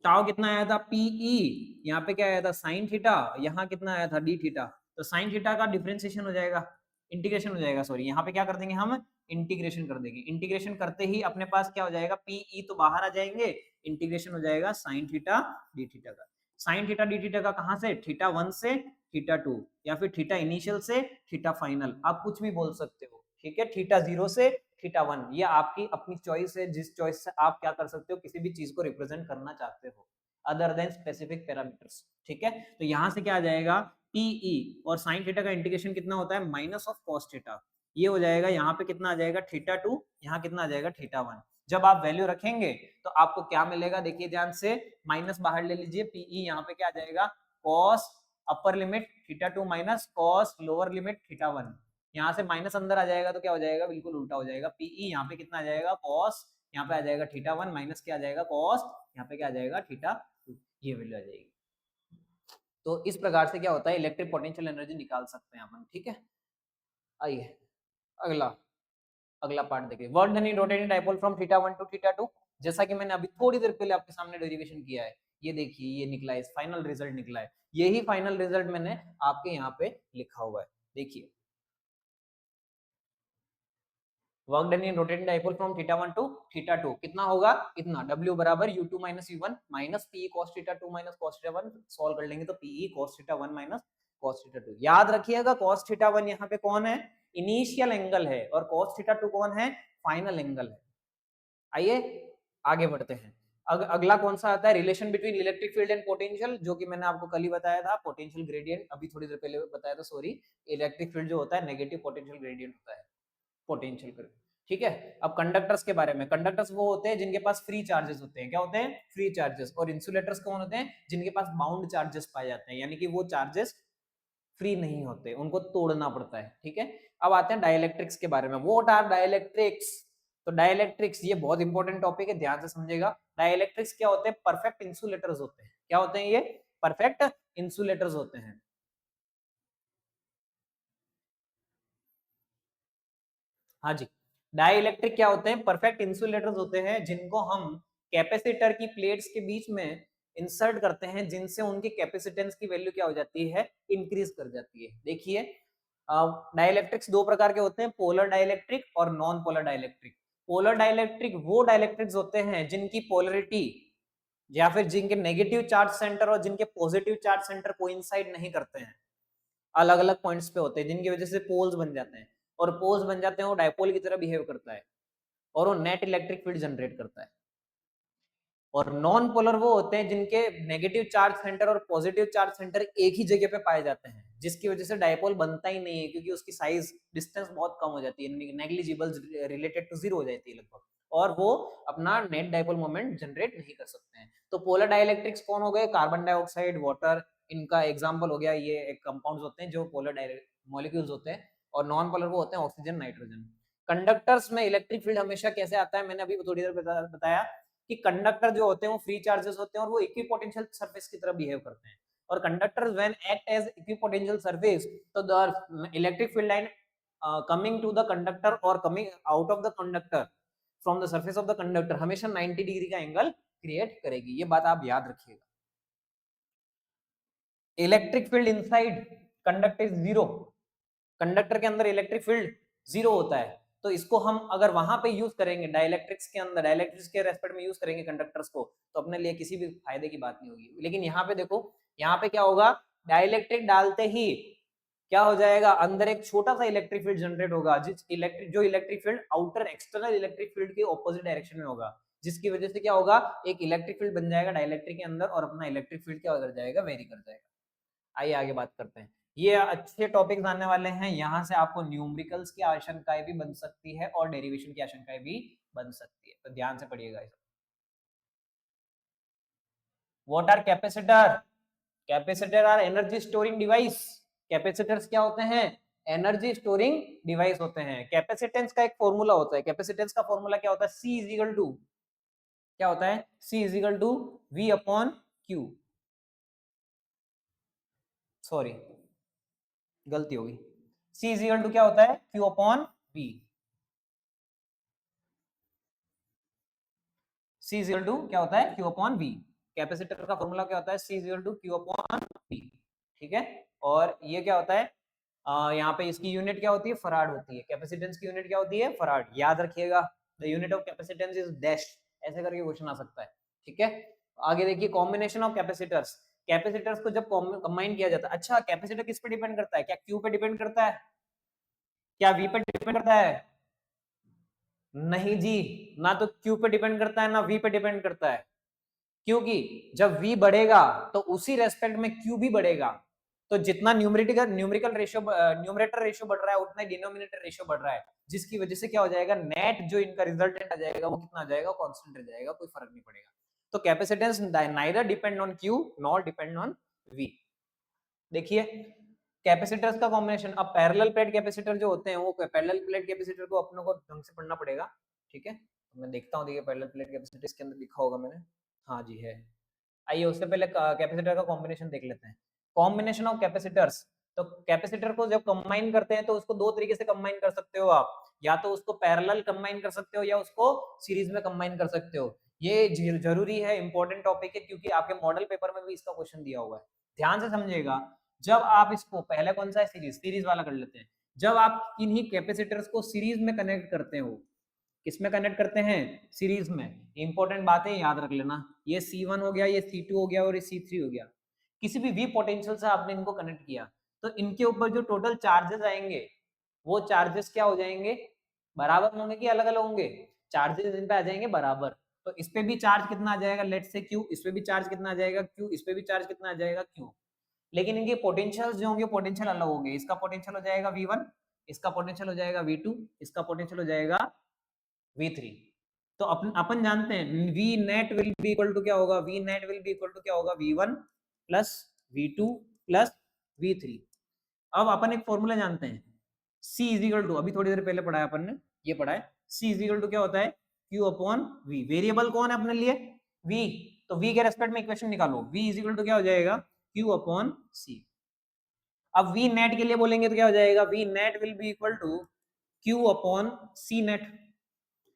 टाओ कितना आया था, पीई, यहाँ पे क्या आया था, साइन थीटा, यहाँ कितना आया था, डी थीटा। तो साइन थीटा का डिफरेंशिएशन हो जाएगा, इंटीग्रेशन हो जाएगा, सॉरी यहाँ पे क्या कर देंगे हम, इंटीग्रेशन कर देंगे। इंटीग्रेशन करते ही अपने पास क्या हो जाएगा, पीई तो बाहर आ जाएंगे, इंटीग्रेशन हो जाएगा साइन थीटा डी थीटा का। साइन थीटा डी थीटा का कहां से, थीटा 1 से थीटा 2, या फिर थीटा इनिशियल से थीटा फाइनल, आप कुछ भी बोल सकते हो। ठीक है, थीटा 0 से थीटा 1, ये आपकी अपनी चॉइस है, जिस चॉइस से आप क्या कर सकते हो, किसी भी चीज को रिप्रेजेंट करना चाहते हो अदर देन स्पेसिफिक पैरामीटर्स। ठीक है, तो यहां से क्या आ जाएगा, पीई, और साइन थीटा का इंटीग्रेशन कितना होता है, माइनस ऑफ कॉस थीटा, ये हो जाएगा यहाँ पे कितना आ जाएगा, थीटा 2, यहाँ कितना आ जाएगा, थीटा 1। जब आप वैल्यू रखेंगे तो आपको क्या मिलेगा, देखिए ध्यान से, माइनस बाहर ले लीजिए, पीई यहाँ पे क्या आ जाएगा, cos upper limit theta 2 minus cos lower limit theta 1। यहाँ से माइनस अंदर आ जाएगा तो क्या हो जाएगा, बिल्कुल उल्टा हो जाएगा, पीई यहाँ पे कितना आ जाएगा, कॉस, यहाँ पे आ जाएगा थीटा 1 माइनस क्या आ जाएगा, कॉस, यहाँ पे क्या आ जाएगा, थीटा 2, ये वैल्यू आ जाएगी। तो इस प्रकार से क्या होता है, इलेक्ट्रिक पोटेंशियल एनर्जी निकाल सकते हैं अपन। ठीक है, आइए अगला, अगला पार्ट देखिए, work done in rotating dipole from theta 1 to theta 2। जैसा कि मैंने अभी थोड़ी देर पहले आपके सामने डेरिवेशन किया है, ये देखिए, ये निकला है, फाइनल रिजल्ट निकला है, यही फाइनल रिजल्ट मैंने आपके यहाँ पे लिखा हुआ है। देखिए, work done in rotating dipole from theta 1 to theta 2 कितना होगा, इतना, W बराबर U2 minus U1 minus P cos theta 2 minus cos theta 1, solve कर लेंगे तो PE cos theta 1 minus cos theta 2। याद रखिएगा cos थीटा 1 यहाँ पे कौन है, इनिशियल एंगल है, और cos थीटा 2 कौन है, फाइनल एंगल है। आइए आगे बढ़ते हैं। अगला कौन सा आता है, relation between electric field and potential, जो कि मैंने आपको कल ही बताया था, पोटेंशियल ग्रेडियंट, अभी थोड़ी देर पहले बताया था, सॉरी। इलेक्ट्रिक फील्ड जो होता है नेगेटिव पोटेंशियल ग्रेडियंट होता है, पोटेंशियल कर। ठीक है, अब कंडक्टर्स के बारे में, कंडक्टर्स वो होते हैं जिनके पास फ्री चार्जेस होते हैं, क्या होते हैं, फ्री चार्जेस। और इंसुलेटर्स कौन होते हैं, जिनके पास बाउंड चार्जेस पाए जाते हैं, यानी कि वो चार्जेस फ्री नहीं होते, उनको तोड़ना पड़ता है। ठीक है, अब आते हैं डाइलेक्ट्रिक्स के बारे में, व्हाट आर डाइलेक्ट्रिक्स। तो डाइलेक्ट्रिक्स ये बहुत इंपॉर्टेंट टॉपिक है, ध्यान से समझेगा। डाइलेक्ट्रिक्स क्या होते हैं, परफेक्ट इंसुलेटर्स होते हैं, क्या होते हैं ये, परफेक्ट इंसुलेटर्स होते हैं। हाँ जी, डाइलेक्ट्रिक क्या होते हैं, परफेक्ट इंसुलेटर्स होते हैं, जिनको हम कैपेसिटर की प्लेट्स के बीच में इंसर्ट करते हैं, जिनसे उनकी कैपेसिटेंस की वैल्यू क्या हो जाती है, इंक्रीज कर जाती है। देखिए, डाइलेक्ट्रिक्स दो प्रकार के होते हैं, पोलर डाइलेक्ट्रिक और non polar dielectric. Polar dielectric वो डाइलेक्ट्रिक्स होते हैं जिनकी पोलरिटी या फिर जिनके नेगेटिव चार्ज सेंटर और जिनके पॉजिटिव चार्ज सेंटर कोइंसाइड नहीं करते हैं, अलग अलग पॉइंट्स पे होते हैं, जिनकी वजह से पोल्स बन जाते हैं, और पोल्स बन जाते हैं वो डायपोल की तरह बिहेव करता है, और वो नेट इलेक्ट्रिक फील्ड जनरेट करता है। और नॉन पोलर वो होते हैं जिनके नेगेटिव चार्ज सेंटर और पॉजिटिव चार्ज सेंटर एक ही जगह पे पाए जाते हैं, जिसकी वजह से डायपोल बनता ही नहीं है, क्योंकि उसकी साइज डिस्टेंस बहुत कम हो जाती है, नेग्लिजिबल, रिलेटेड टू जीरो हो जाती है लगभग, और वो अपना नेट डायपोल मोमेंट जनरेट नहीं कर सकते हैं। तो पोलर डाइलेक्ट्रिक्स कौन हो गए, कार्बन डाइऑक्साइड, वाटर, इनका एग्जाम्पल हो गया, ये एक कंपाउंड्स होते हैं जो पोलर मॉलिक्यूल्स होते हैं। और नॉन पोलर वो होते हैं ऑक्सीजन, नाइट्रोजन। कंडक्टर्स में इलेक्ट्रिक फील्ड हमेशा कैसे आता है, मैंने अभी थोड़ी देर बताया कि कंडक्टर जो होते हैं वो फ्री चार्जेस होते हैं, और वो इक्विपोटेंशियल सरफेस की तरह बिहेव करते हैं। और conductors when act as equipotential surface, तो the electric field line coming to the conductor और coming out of the conductor from the surface of the conductor हमेशा 90 डिग्री का एंगल क्रिएट करेगी, ये बात आप याद रखिएगा। Electric field inside conductor is zero, conductor के अंदर इलेक्ट्रिक फील्ड जीरो होता है, तो इसको हम अगर वहां पे यूज करेंगे डाइलेक्ट्रिक्स के अंदर, डाइलेक्ट्रिक्स के रेस्पेक्ट में यूज करेंगे कंडक्टर्स को, तो अपने लिए किसी भी फायदे की बात नहीं होगी। लेकिन यहाँ पे देखो, यहाँ पे क्या होगा, डाइलेक्ट्रिक डालते ही क्या हो जाएगा, अंदर एक छोटा सा इलेक्ट्रिक फील्ड जनरेट होगा, जो electric field outer external electric field के ऑपोजिट डायरेक्शन में होगा, जिसकी वजह से क्या होगा, एक इलेक्ट्रिक फील्ड बन जाएगा डाइलेक्ट्रिक के अंदर, और अपना इलेक्ट्रिक फील्ड क्या कर जाएगा, वेरी कर जाएगा। आइए आगे बात करते हैं। ये अच्छे टॉपिक्स आने वाले हैं, यहाँ से आपको न्यूमेरिकल्स की आशंकाएं भी बन सकती है और डेरिवेशन की आशंकाएं भी बन सकती है, तो ध्यान से पढ़िएगा। What are capacitor? Capacitor are energy storing device. Capacitors क्या होते हैं, एनर्जी स्टोरिंग डिवाइस होते हैं। कैपेसिटेंस का एक फॉर्मूला होता है, कैपेसिटेंस का फॉर्मूला क्या होता है, C इज इक्वल टू, क्या होता है, C is equal to V upon Q, sorry गलती होगी, C इज इक्वल टू क्या होता है, Q upon V। C is equal to क्या होता है, Q अपॉन V। कैपेसिटर का फॉर्मूला क्या होता है, C is equal to Q upon V, ठीक है। और ये क्या होता है, यहाँ पे इसकी यूनिट क्या होती है, फराड होती है। कैपेसिटेंस की यूनिट क्या होती है, फराड, याद रखिएगा। The unit of capacitance is dash, ऐसे करके क्वेश्चन आ सकता है, ठीक है। आगे देखिए, कॉम्बिनेशन ऑफ कैपेसिटर्स। कैपेसिटर्स को जब कंबाइन किया जाता है, अच्छा कैपेसिटर किस पे डिपेंड करता है, क्या Q पे डिपेंड करता है, क्या V पे डिपेंड करता है, नहीं जी, ना तो Q पे डिपेंड करता है ना V पे डिपेंड करता है, क्योंकि जब V बढ़ेगा तो उसी रेस्पेक्ट में Q भी बढ़ेगा, तो जितना न्यूमेरिकल रेशियो, न्यूमरेटर रेशियो बढ़ रहा है, उतना ही डिनोमिनेटर रेशियो बढ़ रहा है, जिसकी वजह से क्या हो जाएगा, नेट जो इनका रिजल्टेंट आ जाएगा वो कितना आ जाएगा, कांस्टेंट रह जाएगा, कोई फर्क नहीं पड़ेगा। तो capacitance neither depend on Q nor depend on V। देखिए कैपेसिटर्स का कॉम्बिनेशन, अब पैरेलल प्लेट कैपेसिटर जो होते हैं, वो पैरेलल प्लेट कैपेसिटर को अपनों को ढंग से पढ़ना पड़ेगा, ठीक है। मैं देखता हूँ, देखिए पैरेलल प्लेट कैपेसिटर इसके अंदर लिखा होगा मैंने, हाँ जी है। आइए उससे पहले कैपेसिटर का कॉम्बिनेशन देख लेते हैं। कॉम्बिनेशन ऑफ कैपेसिटर्स, तो कैपेसिटर को जब कंबाइन करते हैं तो उसको दो तरीके से कंबाइन कर सकते हो आप, या तो उसको पैरेलल कंबाइन कर सकते हो या उसको सीरीज में कंबाइन कर सकते हो। ये जरूरी है, इंपॉर्टेंट टॉपिक है, क्योंकि आपके मॉडल पेपर में भी इसका क्वेश्चन दिया हुआ है, ध्यान से समझिएगा। जब आप इसको, पहले कौन सा है, सीरीज वाला कर लेते हैं। जब आप इन्हीं कैपेसिटर्स को सीरीज में कनेक्ट करते हो, किसमें कनेक्ट करते हैं, सीरीज में, इंपॉर्टेंट बातें याद रख लेना, ये C1 हो गया, ये C2 हो गया और ये C3 हो गया। किसी भी V पोटेंशियल से आपने इनको कनेक्ट किया, तो इनके ऊपर जो टोटल चार्जेस आएंगे, वो चार्जेस क्या हो जाएंगे, बराबर होंगे कि अलग अलग होंगे, चार्जेस इन पे आ जाएंगे बराबर। तो इस पे भी चार्ज कितना आ जाएगा, लेट से Q, इस पे भी चार्ज कितना आ जाएगा Q, इस पे भी चार्ज कितना आ जाएगा Q। लेकिन इनके पोटेंशियल जो होंगे, पोटेंशियल अलग होंगे, इसका पोटेंशियल हो जाएगा V1, इसका पोटेंशियल हो जाएगा V2, इसका पोटेंशियल हो जाएगा V3। तो अपन जानते हैं V net will be equal to क्या होगा, V net will be equal to क्या होगा, V1 plus V2 plus V3। अब अपन एक फॉर्मूला जानते हैं, C इज इक्वल टू, अभी थोड़ी देर पहले पढ़ा है अपन ने, ये पढ़ा है, C इज इक्वल टू क्या होता है, Q अपॉन V। वेरिएबल कौन है अपने लिए, V, तो V के रेस्पेक्ट में इक्वेशन निकालो, V इज इक्वल टू क्या हो जाएगा, Q अपॉन C। अब V नेट के लिए बोलेंगे तो क्या हो जाएगा, V net will be equal to Q upon C net.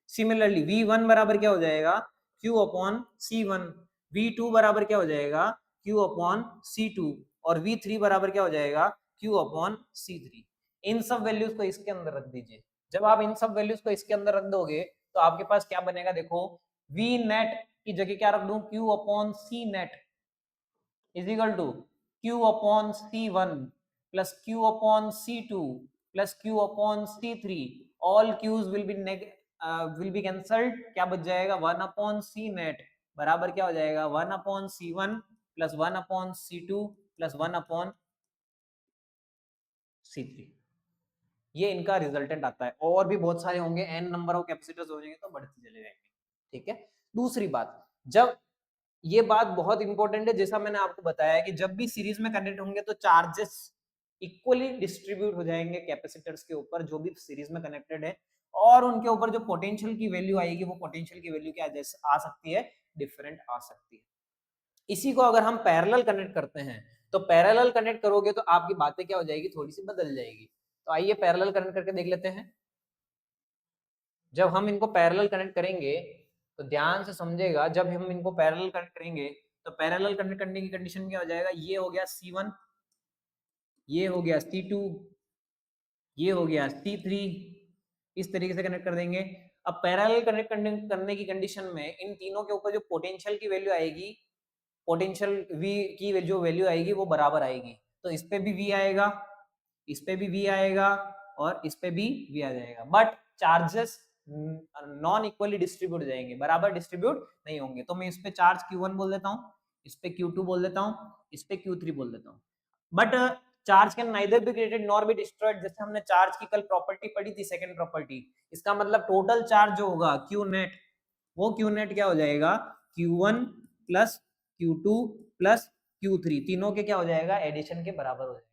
Similarly V1 बराबर क्या हो जाएगा, Q अपॉन C1, V2 बराबर क्या हो जाएगा, Q अपॉन C2, और V3 बराबर क्या हो जाएगा, Q अपॉन C3। इन सब वैल्यूज को इसके अंदर रख दीजिए। जब आप इन सब वैल्यूज को इसके अंदर रख दोगे तो आपके पास क्या बनेगा, देखो V नेट की जगह क्या रख दूं, Q upon C net is equal to Q upon C1 plus Q upon C2 plus Q upon C3, all Q's will be cancelled, क्या बच जाएगा, 1 अपॉन C नेट बराबर क्या हो जाएगा, 1 upon C1 plus 1 upon C2 plus 1 upon C3। ये इनका resultant आता है, और भी बहुत सारे होंगे, n नंबर ऑफ कैपेसिटर्स हो जाएंगे तो बढ़ते चले जाएंगे, ठीक है। दूसरी बात, जब ये बात बहुत इंपॉर्टेंट है, जैसा मैंने आपको बताया कि जब भी सीरीज में कनेक्ट होंगे तो चार्जेस इक्वली डिस्ट्रीब्यूट हो जाएंगे कैपेसिटर्स के ऊपर, जो भी सीरीज में कनेक्टेड है, और उनके ऊपर जो पोटेंशियल की वैल्यू आएगी, वो पोटेंशियल की वैल्यू क्या आ सकती है, डिफरेंट आ सकती है। इसी को अगर हम पैरेलल कनेक्ट करते हैं, तो पैरेलल कनेक्ट करोगे तो आपकी बातें क्या हो जाएगी, थोड़ी सी बदल जाएगी। तो आइए पैरेलल कनेक्ट करके देख लेते हैं। जब हम इनको पैरेलल कनेक्ट करेंगे तो ध्यान से समझेगा, जब हम इनको पैरेलल कनेक्ट करेंगे तो पैरेलल कनेक्ट करने की कंडीशन क्या हो जाएगा, ये हो गया C1, ये हो गया C2, ये हो गया C3, इस तरीके से कनेक्ट कर देंगे। अब पैरेलल कनेक्ट करने की कंडीशन में इन तीनों के ऊपर जो पोटेंशियल की वैल्यू आएगी, पोटेंशियल V की जो वैल्यू आएगी वो बराबर आएगी। तो इस पे भी V आएगा, इस पे भी V आएगा और इस पे भी V आ जाएगा, but charges non equally distribute जाएंगे, बराबर डिस्ट्रीब्यूट नहीं होंगे। तो मैं इस पे चार्ज Q1 बोल देता हूँ, इस पे Q2 बोल देता हूँ, इस पे Q3 बोल देता हूँ। But charge can neither be created nor be destroyed, जैसे हमने चार्ज की कल प्रॉपर्टी पढ़ी थी, सेकंड प्रॉपर्टी। इसका मतलब टोटल चार्ज जो होगा Q नेट, वो Q नेट क्या हो जाएगा, Q1 plus Q2 plus Q3, तीनों के क्या हो जाएगा, एडिशन के बराबर हो जाएगा।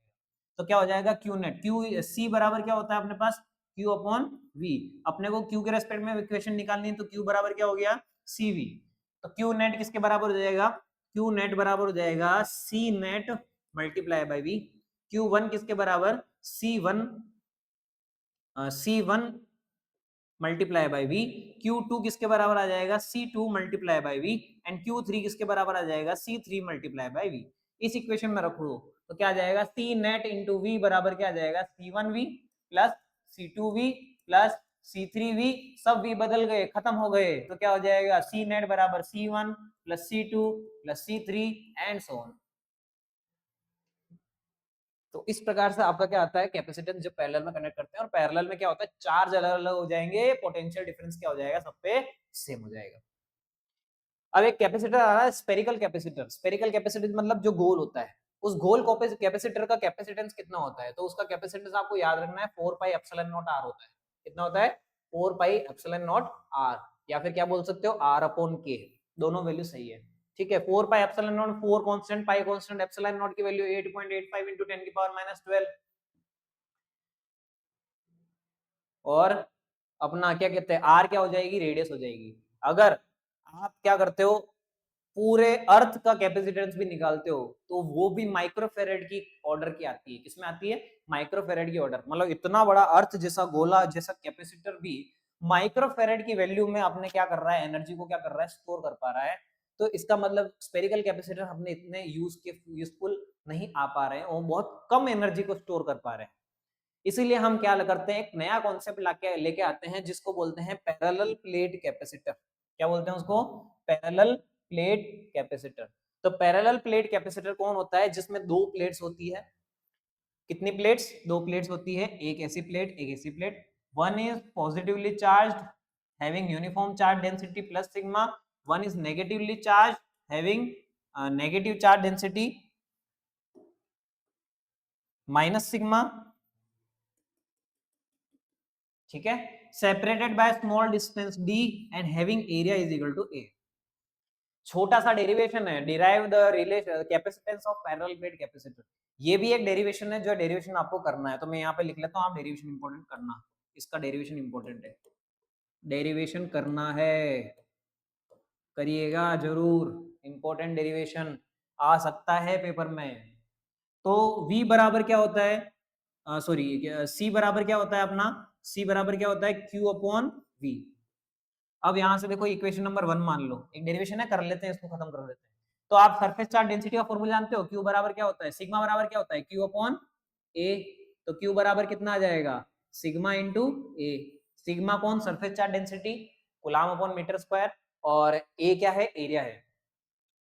तो क्या हो जाएगा Q नेट, Q C बराबर क्या होता है अपने पास, Q अपॉन V। अपने को Q के रेस्पेक्ट में इक्वेशन निकालनी है, तो Q बराबर क्या हो गया, CV। तो Q नेट किसके बराबर हो जाएगा, Q नेट बराबर हो जाएगा C net multiply by V। Q1 किसके बराबर, C1 multiply by V। Q2 किसके बराबर आ जाएगा, C2 multiply by V। And Q3 किसके बराबर आ जाएगा, C3 मल्टीप्लाई बाय V। इस इक्वेशन में रख लो तो क्या आ जाएगा, C नेट इंटू V बराबर क्या आ जाएगा, C1V plus C2V plus C3V। सब V बदल गए, खत्म हो गए, तो क्या हो जाएगा, C नेट बराबर C1 plus C2 plus C3 and so on. तो इस प्रकार से आपका क्या आता है, कैपेसिटेंस जब पैरेलल में कनेक्ट करते हैं, और पैरेलल में क्या होता है, चार्ज अलग अलग हो जाएंगे, पोटेंशियल डिफरेंस क्या हो जाएगा, सब पे सेम हो जाएगा। अब एक कैपेसिटर आ रहा है स्पेरिकल कैपेसिटर। स्पेरिकल कैपेसिटर मतलब जो गोल होता है, उस गोल कैपेसिटर का कैपेसिटेंस कितना होता है, तो उसका कैपेसिटेंस आपको याद रखना है 4 पाई एप्सिलॉन नॉट आर होता है। कितना होता है, 4 पाई एप्सिलॉन नॉट आर, या फिर क्या बोल सकते हो, आर अपॉन के, दोनों वैल्यू सही है। ठीक है, 4 pi epsilon not, 4 constant, pi constant, epsilon not की वैल्यू 8.85 into 10 की पावर -12। और अपना क्या कहते हैं, आर क्या हो जाएगी, रेडियस हो जाएगी। अगर आप क्या करते हो, पूरे अर्थ का कैपेसिटेंस भी निकालते हो, तो वो भी माइक्रोफेरेड की ऑर्डर की आती है। किसमें आती है, माइक्रोफेरेड की ऑर्डर। मतलब इतना बड़ा अर्थ जैसा गोला जैसा कैपेसिटर भी माइक्रोफेरेड की वैल्यू में अपने क्या कर रहा है, एनर्जी को क्या कर रहा है, स्टोर कर पा रहा है। तो इसका मतलब स्पेरिकल कैपेसिटर अपने इतने यूजफुल नहीं आ पा रहे हैं, वो बहुत कम एनर्जी को स्टोर कर पा रहे हैं। इसीलिए हम क्या करते हैं, एक नया कॉन्सेप्ट लेके आते हैं, जिसको बोलते हैं पैरेलल प्लेट कैपेसिटर। क्या बोलते हैं उसको, पैरेलल प्लेट कैपेसिटर। तो पैरेलल प्लेट कैपेसिटर कौन होता है, जिसमें दो प्लेट्स होती है। कितनी प्लेट्स, दो प्लेट्स होती है, एक ऐसी प्लेट, एक ऐसी plate. One is positively charged having uniform charge density plus sigma, one is negatively charge having negative charge density minus sigma. ठीक है, separated by small distance d and having area is equal to a। छोटा सा derivation है, derive the relation capacitance of parallel plate capacitor. ये भी एक derivation है, जो डेरिवेशन आपको करना है, तो मैं यहाँ पे लिख लेता हूँ, आप डेरिवेशन इंपॉर्टेंट करना, इसका डेरिवेशन इंपॉर्टेंट है, डेरिवेशन करना है, करिएगा जरूर, इंपॉर्टेंट डेरिवेशन आ सकता है पेपर में। तो v बराबर क्या होता है, सॉरी c बराबर क्या होता है अपना, c बराबर क्या होता है, q अपॉन v। अब यहां से देखो इक्वेशन नंबर 1 मान लो, एक डेरिवेशन है, कर लेते हैं इसको, खत्म कर देते हैं। तो आप सरफेस चार्ज डेंसिटी का फॉर्मूला जानते हो, q बराबर क्या होता है, सिग्मा बराबर क्या होता है, q अपॉन a। तो q बराबर कितना आ जाएगा, सिग्मा इंटू a। सिग्मा कौन, surface charge density, coulomb upon metre square, और a क्या है, एरिया है।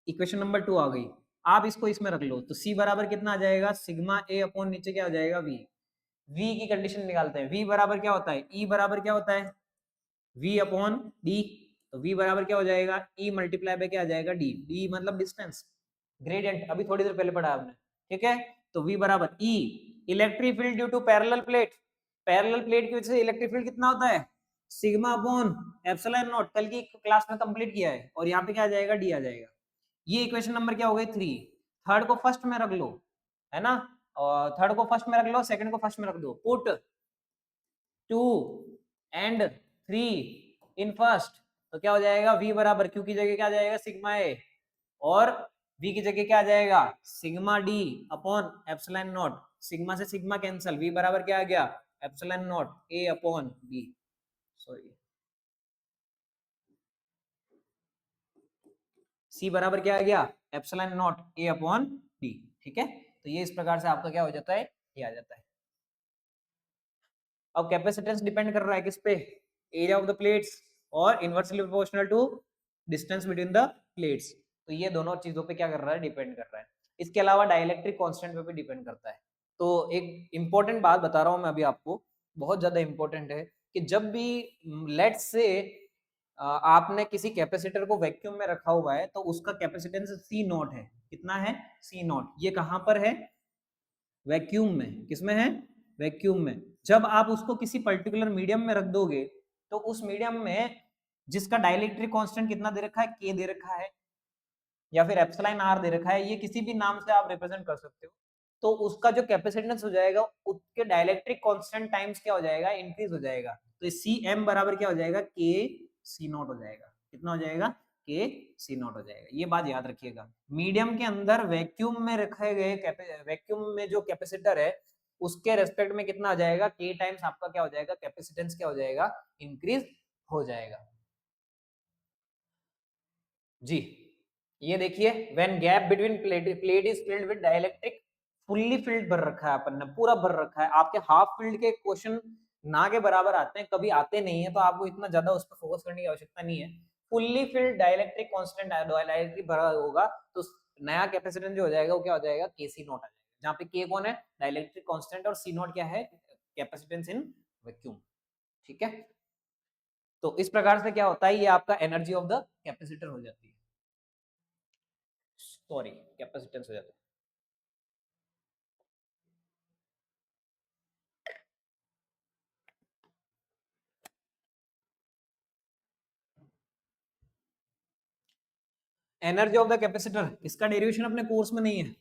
इक्वेशन नंबर 2 आ गई। आप इसको इसमें रख लो, तो c बराबर कितना आ जाएगा, सिग्मा a अपॉन नीचे क्या हो जाएगा, v। v की कंडीशन निकालते हैं, v बराबर क्या होता है, e बराबर क्या होता है, v अपॉन डी। तो v बराबर क्या हो जाएगा, e मल्टीप्लाई बाय क्या आ जाएगा, d। d मतलब डिस्टेंस, ग्रेडियंट, अभी थोड़ी देर पहले पढ़ा आपने। ठीक है, तो v बराबर e, electric field due to parallel plate. Parallel plate की वजह से इलेक्ट्रिक फील्ड कितना होता है, सिग्मा अपॉन एप्सिलॉन नॉट, कल की क्लास में कंप्लीट किया है, और यहाँ पे क्या आ जाएगा, d आ जाएगा। ये इक्वेशन नंबर क्या हो गई, 3। थर्ड को फर्स्ट में रख लो, है ना, और थर्ड को फर्स्ट में रख लो, सेकंड को फर्स्ट में रख दो। पुट 2 एंड 3 इन फर्स्ट, तो क्या हो जाएगा, v बराबर q की जगह क्या आ जाएगा, सिग्मा a, और v की जगह क्या आ जाएगा, sigma d upon epsilon nought. Sigma से सिग्मा कैंसिल, v बराबर क्या आ गया, epsilon nought a upon b। Sorry, C बराबर क्या आ गया, epsilon nought A upon D. ठीक है, तो ये इस प्रकार से आपका क्या हो जाता है, ये आ जाता है। अब कैपेसिटेंस डिपेंड कर रहा है किस पे, एरिया ऑफ द प्लेट्स और inversely proportional to distance between the plates. तो ये दोनों चीजों पे क्या कर रहा है, डिपेंड कर रहा है। इसके अलावा डाइलेक्ट्रिक कांस्टेंट पे भी डिपेंड करता है। तो एक इंपॉर्टेंट बात बता रहा हूं मैं अभी आपको, बहुत ज्यादा इंपॉर्टेंट है, कि जब भी लेट्स से आपने किसी कैपेसिटर को वैक्यूम में रखा हुआ है तो उसका कैपेसिटेंस सी नॉट है। कितना है, सी नॉट। ये कहां पर है, वैक्यूम में। किसमें है, वैक्यूम में। जब आप उसको किसी पर्टिकुलर मीडियम में रख दोगे तो उस मीडियम में जिसका डाइलेक्ट्रिक कांस्टेंट कितना दे रखा है, के दे रखा है, या फिर एप्सिलॉन आर दे रखा है, ये किसी भी नाम से आप रिप्रेजेंट कर सकते हो, तो उसका जो कैपेसिटेंस हो जाएगा उसके डाइलेक्ट्रिक कांस्टेंट टाइम्स क्या हो जाएगा, इंक्रीज हो जाएगा। तो सी एम बराबर क्या हो जाएगा, के सी नॉट हो जाएगा। कितना हो जाएगा, के सी नॉट हो जाएगा। ये बात याद रखिएगा। मीडियम के अंदर वैक्यूम में रखे गए वैक्यूम में जो कैपेसिटर है उसके रेस्पेक्ट में कितना आ जाएगा, के टाइम्स आपका क्या हो जाएगा, कैपेसिटेंस क्या हो जाएगा, इंक्रीज हो जाएगा। जी, ये देखिए, when gap between plate is filled with dielectric, fully filled भर रखा है अपन ने, पूरा भर रखा है। आपके हाफ फिल्ड के क्वेश्चन ना के बराबर आते हैं, कभी आते नहीं है, तो आपको इतना ज्यादा उस पर फोकस करने की आवश्यकता नहीं है। Fully filled dielectric constant dielectric भरा होगा तो नया कैपेसिटेंस जो हो जाएगा वो क्या हो जाएगा, के सी नॉट आ जाएगा। जहाँ पे के कौन है, डाइलेक्ट्रिक कांस्टेंट, और सी नॉट क्या है, कैपेसिटेंस इन वैक्यूम। ठीक है, तो इस प्रकार से क्या होता है, ये आपका एनर्जी ऑफ द कैपेसिटर हो जाती है, सॉरी कैपेसिटेंस हो जाता है। एनर्जी ऑफ द कैपेसिटर, इसका डेरिवेशन अपने कोर्स में नहीं है,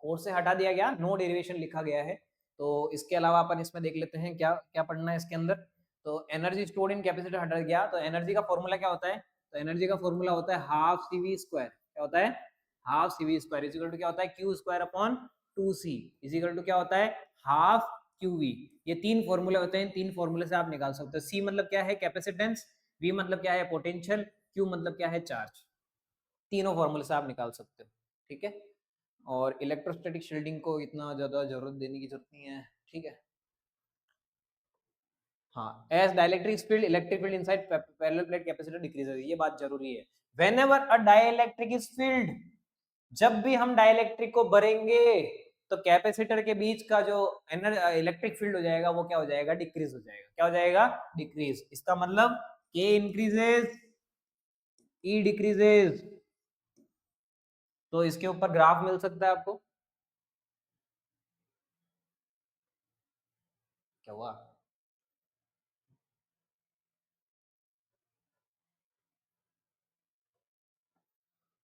कोर्स से हटा दिया गया, नो डेरिवेशन लिखा गया है। तो इसके अलावा अपन इसमें देख लेते हैं क्या क्या पढ़ना है इसके अंदर। तो एनर्जी स्टोर्ड इन कैपेसिटर हटा गया, तो एनर्जी का फॉर्मूला क्या होता है, तो एनर्जी का फॉर्मूला होता है हाफ सी वी स्क्वायर। क्या होता है, half C V square equal to क्या होता है, Q square upon 2c equal to क्या होता है, हाफ क्यू वी। ये तीन फॉर्मूले होते हैं, तीन फॉर्मूले से आप निकाल सकते हो। सी मतलब क्या है, कैपेसिटेंस, वी मतलब क्या है, पोटेंशियल, क्यू मतलब क्या है, चार्ज। तीनों फॉर्मूले से आप निकाल सकते हो। ठीक है, और इलेक्ट्रोस्टैटिक शील्डिंग को इतना ज्यादा जरूरत देने की जरूरत नहीं है। ठीक है, हाँ, as dielectric field electric field inside parallel plate capacitor decreases, ये बात जरूरी है। Whenever a dielectric is field, जब भी हम डाइलेक्ट्रिक को भरेंगे तो कैपेसिटर के बीच का जो इलेक्ट्रिक फील्ड हो जाएगा वो क्या हो जाएगा, डिक्रीज हो जाएगा। क्या हो जाएगा, डिक्रीज। इसका मतलब के इंक्रीजेस, ई डिक्रीजेस। तो इसके ऊपर ग्राफ मिल सकता है आपको। क्या हुआ,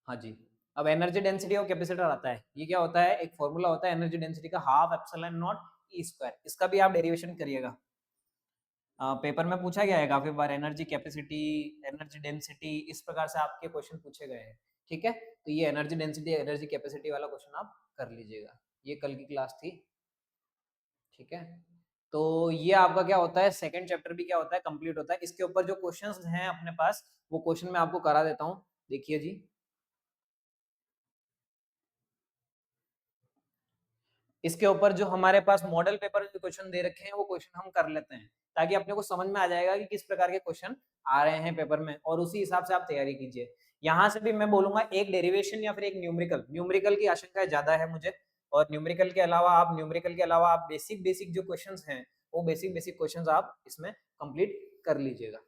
हाँ जी। अब एनर्जी डेंसिटी ऑफ कैपेसिटर आता है, ये क्या होता है, एक फॉर्मूला होता है एनर्जी डेंसिटी का, half epsilon not E square. इसका भी आप डेरिवेशन करिएगा, पेपर में पूछा गया है काफी बार, एनर्जी कैपेसिटी, एनर्जी डेंसिटी, इस प्रकार से आपके क्वेश्चन पूछे गए हैं। ठीक है, तो ये एनर्जी डेंसिटी एनर्जी कैपेसिटी वाला क्वेश्चन आप कर लीजिएगा, ये कल की क्लास थी। ठीक है, तो ये आपका क्या होता है, सेकंड चैप्टर भी क्या होता है, कंप्लीट होता है। इसके ऊपर जो क्वेश्चंस हैं अपने पास वो क्वेश्चन मैं आपको करा देता हूँ, देखिए जी। इसके ऊपर जो हमारे पास मॉडल पेपर में क्वेश्चन दे रखे हैं वो क्वेश्चन हम कर लेते हैं, ताकि अपने को समझ में आ जाएगा कि किस प्रकार के क्वेश्चन आ रहे हैं पेपर में, और उसी हिसाब से आप तैयारी कीजिए। यहाँ से भी मैं बोलूंगा एक डेरिवेशन या फिर एक न्यूमेरिकल, न्यूमेरिकल की आशंका ज्यादा है मुझे, और न्यूमेरिकल के अलावा आप बेसिक बेसिक जो क्वेश्चंस हैं वो बेसिक बेसिक क्वेश्चंस आप इसमें कंप्लीट कर लीजिएगा।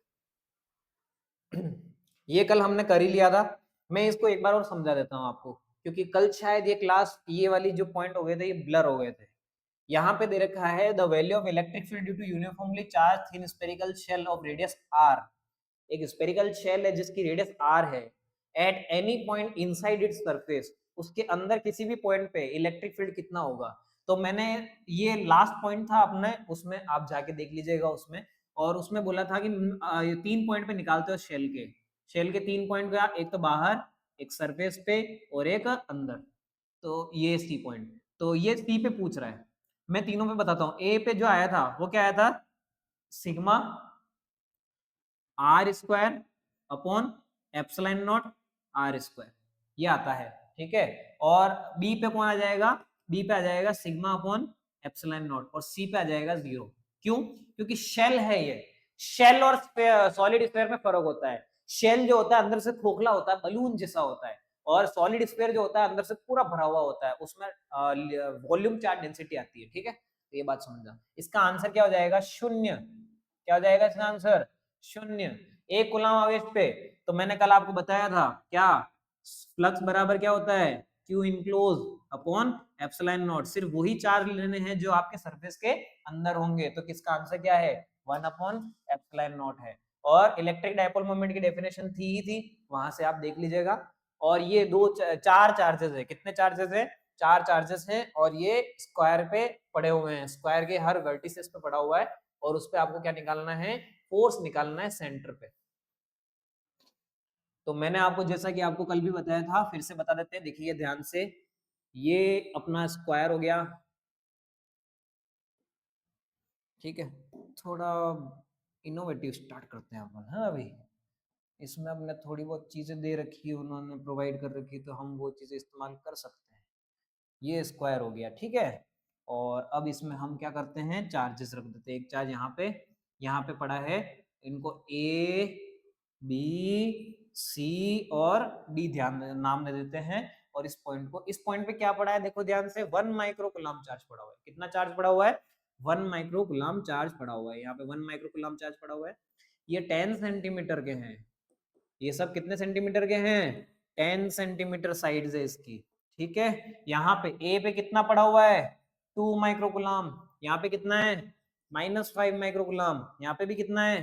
ये कल हमने कर ही लिया था, मैं इसको एक बार और समझा देता हूँ आपको, क्योंकि कल शायद ये क्लास, ये वाली जो पॉइंट हो गए थे ये ब्लर हो गए थे। यहाँ पे दे रखा है the value of electric field due to uniformly charge thin spherical shell of radius R. एक स्फेरिकल शेल है जिसकी रेडियस आर है, at any point inside its surface, उसके अंदर किसी भी पॉइंट पे इलेक्ट्रिक फील्ड कितना होगा। तो मैंने, ये लास्ट पॉइंट था अपने, उसमें आप जाके देख लीजिएगा उसमें, और उसमें बोला था कि ये 3 पॉइंट पे निकालते हो शेल के 3 पॉइंट का, एक तो बाहर, एक सरफेस पे, और एक अंदर। तो ये सी पॉइंट, तो ये सी पे पूछ रहा है, मैं तीनों पे बताता हूँ। ए पे जो आया था वो क्या आया था, sigma R square upon epsilon naught R square, ये आता है, ठीक है। और बी पे कौन आ जाएगा, बी पे आ जाएगा सिग्मा अपॉन एप्सिलॉन नॉट, और सी पे आ जाएगा 0। क्यों? क्योंकि शेल है ये, शेल और सॉलिड स्फीयर में फर्क होता है। शेल जो होता है अंदर से खोखला होता है, बलून जैसा होता है, और सॉलिड स्फीयर जो होता है अंदर से पूरा भरा हुआ होता है, उसमें वॉल्यूम चार्ज डेंसिटी आती है, ठीक है। तो ये बात समझना। इसका आंसर क्या हो जाएगा, शून्य। क्या हो जाएगा इसका आंसर, शून्य। एक कूलम आवेश पे, तो मैंने कल आपको बताया था क्या, फ्लक्स बराबर क्या होता है, Q enclose upon epsilon not. सिर्फ वही चार्ज लेने हैं जो आपके सरफेस के अंदर होंगे, तो किसका आंसर क्या है, 1 अपॉन एप्सिलॉन नॉट है। और इलेक्ट्रिक डायपोल मोमेंट की डेफिनेशन थी ही थी, वहां से आप देख लीजिएगा। और ये चार चार्जेस है, कितने चार्जेस है, 4 चार्जेस हैं, और ये स्क्वायर पे पड़े हुए हैं, स्क्वायर के हर वर्टिसेस पे पड़ा हुआ है, और उस पे आपको क्या निकालना है, फोर्स निकालना है सेंटर पे। तो मैंने आपको, जैसा कि आपको कल भी बताया था, फिर से बता देते हैं, देखिए ध्यान से। ये अपना स्क्वायर हो गया, ठीक है। थोड़ा इनोवेटिव स्टार्ट करते हैं अपन, हाँ अभी इसमें अपने थोड़ी बहुत चीजें दे रखी है, उन्होंने प्रोवाइड कर रखी है, तो हम वो चीजें इस्तेमाल कर सकते हैं। ये स्क्वायर हो गया, ठीक है। और अब इसमें हम क्या करते हैं, चार्जेस रख देते हैं। एक चार्ज यहाँ पे पड़ा है, इनको ए बी सी और डी ध्यान नाम दे देते हैं। और इस पॉइंट को, इस पॉइंट पे क्या पड़ा है, देखो ध्यान से, 1 माइक्रो कूलम चार्ज पड़ा हुआ है। कितना चार्ज पड़ा हुआ है, 1 माइक्रो कूलम चार्ज पड़ा हुआ है। यहाँ पे 1 माइक्रो कूलम चार्ज पड़ा हुआ है। ये 10 सेंटीमीटर के हैं, ये सब कितने सेंटीमीटर के हैं, 10 सेंटीमीटर साइड है इसकी, ठीक है। यहाँ पे ए पे कितना पड़ा हुआ है, 2 माइक्रोकुलम। यहाँ पे कितना है, -5 माइक्रोकुलम। यहाँ पे भी कितना है,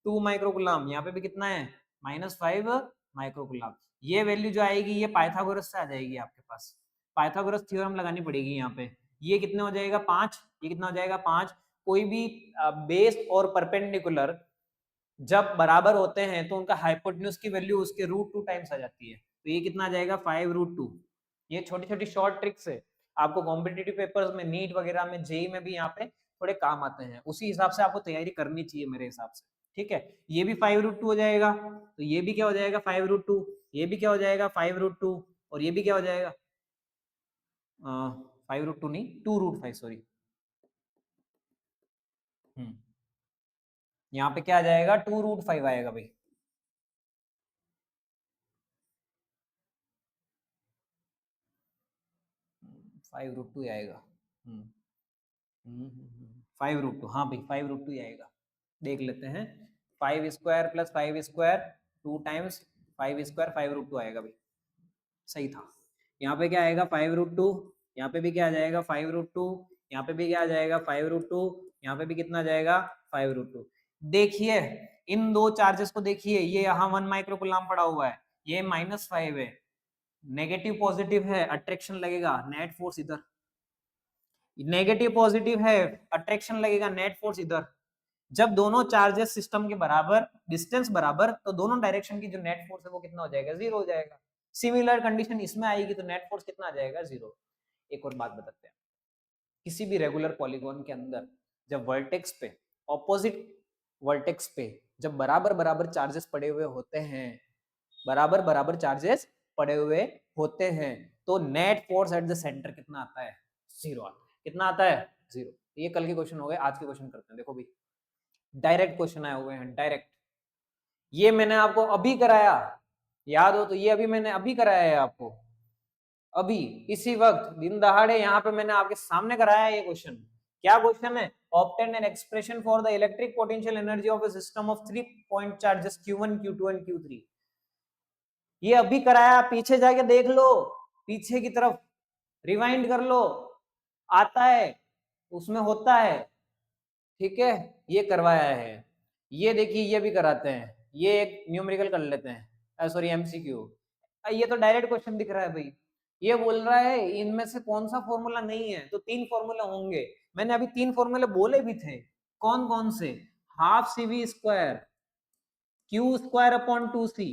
2 माइक्रोकुलम। यहाँ पे भी कितना है, -5 माइक्रोकुलम। ये वैल्यू जो आएगी, ये पाइथागोरस से आ जाएगी आपके पास, पाइथागोरस थ्योरम लगानी पड़ेगी यहाँ पे। ये कितना हो जाएगा, 5। ये कितना हो जाएगा, 5। कोई भी बेस और परपेंडिकुलर जब बराबर होते हैं तो उनका हाइपोटेन्यूज की वैल्यू उसके √2 टाइम्स आ जाती है। तो ये कितना आ जाएगा, 5√2। ये छोटी छोटी शॉर्ट ट्रिक्स है, आपको कॉम्पिटिटिव पेपर्स में, नीट वगैरह में, जेई में भी यहाँ पे थोड़े काम आते हैं। उसी हिसाब से आपको तैयारी करनी चाहिए मेरे हिसाब से, ठीक है। ये भी 5√2 हो जाएगा, तो ये भी क्या हो जाएगा, 5√2। ये भी क्या हो जाएगा, 5√2। और ये भी क्या हो जाएगा, 5√2 नहीं, 2√5, सॉरी। यहाँ पे क्या आ जाएगा, 2√5 आएगा भाई। 5√2 आएगा। 5√2, हाँ भाई 5√2 आएगा। देख लेते हैं, 5 square plus 5 square, 2 times 5 square, 5√2 आएगा भाई, सही था। यहाँ पे क्या आएगा, 5√2। यहाँ पे भी क्या आ जाएगा, 5√2। यहाँ पे भी क्या आ जाएगा, 5√2। यहाँ पे भी कितना आ जाएगा, 5√2। देखिए इन दो चार्जेस को देखिए, ये यहाँ 1 माइक्रो कूलम पड़ा हुआ है, ये -5 है, नेगेटिव पॉजिटिव है, अट्रैक्शन लगेगा, नेट फोर्स इधर। नेगेटिव पॉजिटिव है, अट्रैक्शन लगेगा, नेट फोर्स इधर। जब दोनों चार्जेस सिस्टम के बराबर, डिस्टेंस बराबर, तो दोनों डायरेक्शन की जो नेट फोर्स है वो कितना हो जाएगा, 0 हो जाएगा। सिमिलर कंडीशन इसमें आएगी तो नेट फोर्स कितना आ जाएगा, 0। एक और बात बताते हैं, किसी भी रेगुलर पॉलीगॉन के अंदर जब वर्टेक्स पे, ऑपोजिट वर्टेक्स पे जब बराबर बराबर चार्जेस पड़े हुए होते हैं, बराबर बराबर चार्जेस पड़े हुए होते हैं, तो net force at the centre कितना आता है, 0 आता है। कितना आता है, 0। ये कल के क्वेश्चन हो गए, आज के क्वेश्चन करते हैं। देखो भी डायरेक्ट क्वेश्चन आए हुए हैं, डायरेक्ट। ये मैंने आपको अभी कराया, याद हो तो, ये अभी मैंने अभी कराया है आपको, अभी इसी वक्त दिन दहाड़े यहाँ पे मैंने आपके सामने कराया है ये क्वेश्चन। क्या क्वेश्चन है, obtain an expression for the electric potential energy of a system of 3 point charges Q1 Q2 and Q3। ये अभी कराया, पीछे जाके देख लो, पीछे की तरफ रिवाइंड कर लो, आता है, उसमें होता है, ठीक है। ये करवाया है। ये देखिए, ये भी कराते हैं, ये एक न्यूमेरिकल कर लेते हैं, सॉरी एमसीक्यू। ये तो डायरेक्ट क्वेश्चन दिख रहा है भाई। ये बोल रहा है इनमें से कौन सा फॉर्मूला नहीं है, तो 3 फॉर्मूला होंगे। मैंने अभी 3 फॉर्मूले बोले भी थे, कौन कौन से, half CV square, Q² upon 2C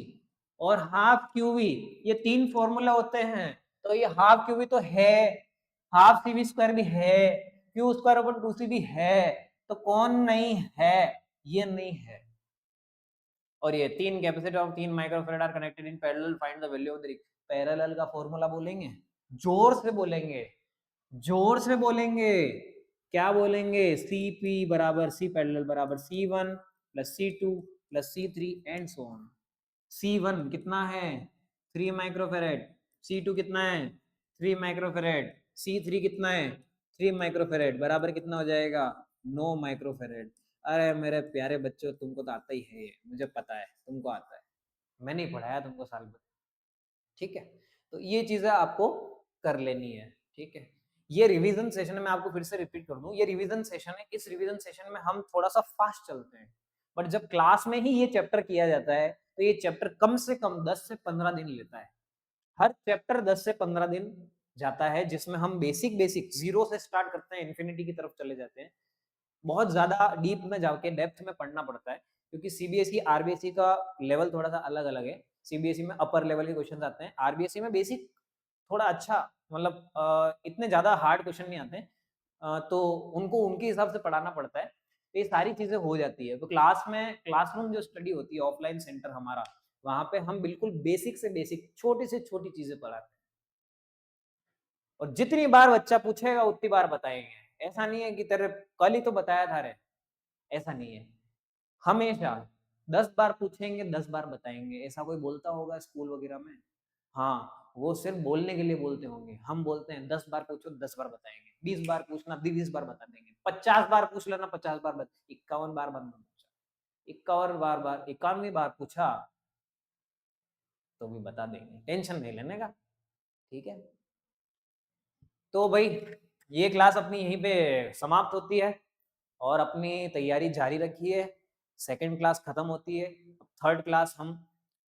और हाफ QV, ये 3 फॉर्मूला होते हैं। तो ये हाफ QV तो है, हाफ CV स्क्वायर भी है, Q² अपॉन 2C भी है, तो कौन नहीं है, ये नहीं है। और ये 3 capacitor of 3 microfarad are connected in parallel, find the value of the parallel का फॉर्मूला बोलेंगे, जोर से बोलेंगे, जोर से बोलेंगे, क्या बोलेंगे, Cp बराबर C पैरेलल बराबर C1 plus C2 plus C3 and so on. C1 कितना है 3 माइक्रोफैराड, C2 कितना है 3 माइक्रोफैराड, C3 कितना है 3 माइक्रोफैराड, बराबर कितना हो जाएगा 9 माइक्रोफैराड। अरे मेरे प्यारे बच्चों, तुमको तो आता ही है ये, मुझे पता है तुमको आता है, मैंने ही पढ़ाया तुमको साल भर, ठीक है। तो ये चीजें आपको कर लेनी है, ठीक है। ये रिवीजन सेशन में आपको फिर से रिपीट कर दूं, ये रिवीजन सेशन है, इस रिवीजन सेशन में हम थोड़ा सा फास्ट चलते हैं, बट जब क्लास में ही ये चैप्टर किया जाता है तो ये चैप्टर कम से कम 10 से 15 दिन लेता है। हर चैप्टर 10 से 15 दिन जाता है, जिसमें हम बेसिक बेसिक जीरो से स्टार्ट करते हैं, इन्फिनिटी की तरफ चले जाते हैं। बहुत ज्यादा डीप में जाके डेप्थ में पढ़ना पड़ता है, क्योंकि सीबीएसई आरबीएसई का लेवल थोड़ा सा अलग अलग है। सीबीएसई में अपर लेवल के क्वेश्चन आते हैं, आरबीएसई में बेसिक थोड़ा अच्छा, मतलब इतने ज्यादा हार्ड क्वेश्चन नहीं आते हैं, तो उनको उनके हिसाब से पढ़ाना पड़ता है, तो ये सारी चीजें हो जाती है। तो क्लास में, क्लासरूम जो स्टडी होती है, ऑफलाइन सेंटर हमारा, वहां पे हम बिल्कुल बेसिक से बेसिक छोटी से छोटी चीजें पढ़ाते हैं, और जितनी बार बच्चा पूछेगा उतनी बार बताएंगे। ऐसा नहीं है कि तेरे कल ही तो बताया था रे, ऐसा नहीं है। हमेशा 10 बार पूछेंगे 10 बार बताएंगे, ऐसा कोई बोलता होगा स्कूल वगैरह में? हाँ, वो सिर्फ बोलने के लिए बोलते होंगे, हम बोलते हैं 10 बार पूछो 10 बार बताएंगे, 20 बार पूछना 20 बार बता देंगे, 50 बार पूछ लेना 50 बार 51 बार बंद पूछा, 51वीं बार पूछा तो भी बता देंगे, टेंशन नहीं लेने का, ठीक है। तो भाई ये क्लास अपनी यहीं पे समाप्त होती है, और अपनी तैयारी जारी रखिए। सेकंड क्लास खत्म होती है, थर्ड क्लास हम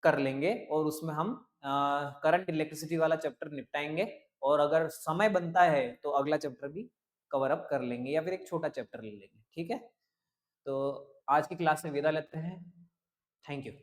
कर लेंगे, और उसमें हम करंट इलेक्ट्रिसिटी वाला चैप्टर निपटाएंगे, और अगर समय बनता है तो अगला चैप्टर भी कवर अप कर लेंगे, या फिर एक छोटा चैप्टर ले लेंगे, ठीक है। तो आज की क्लास से विदा लेते हैं, थैंक यू।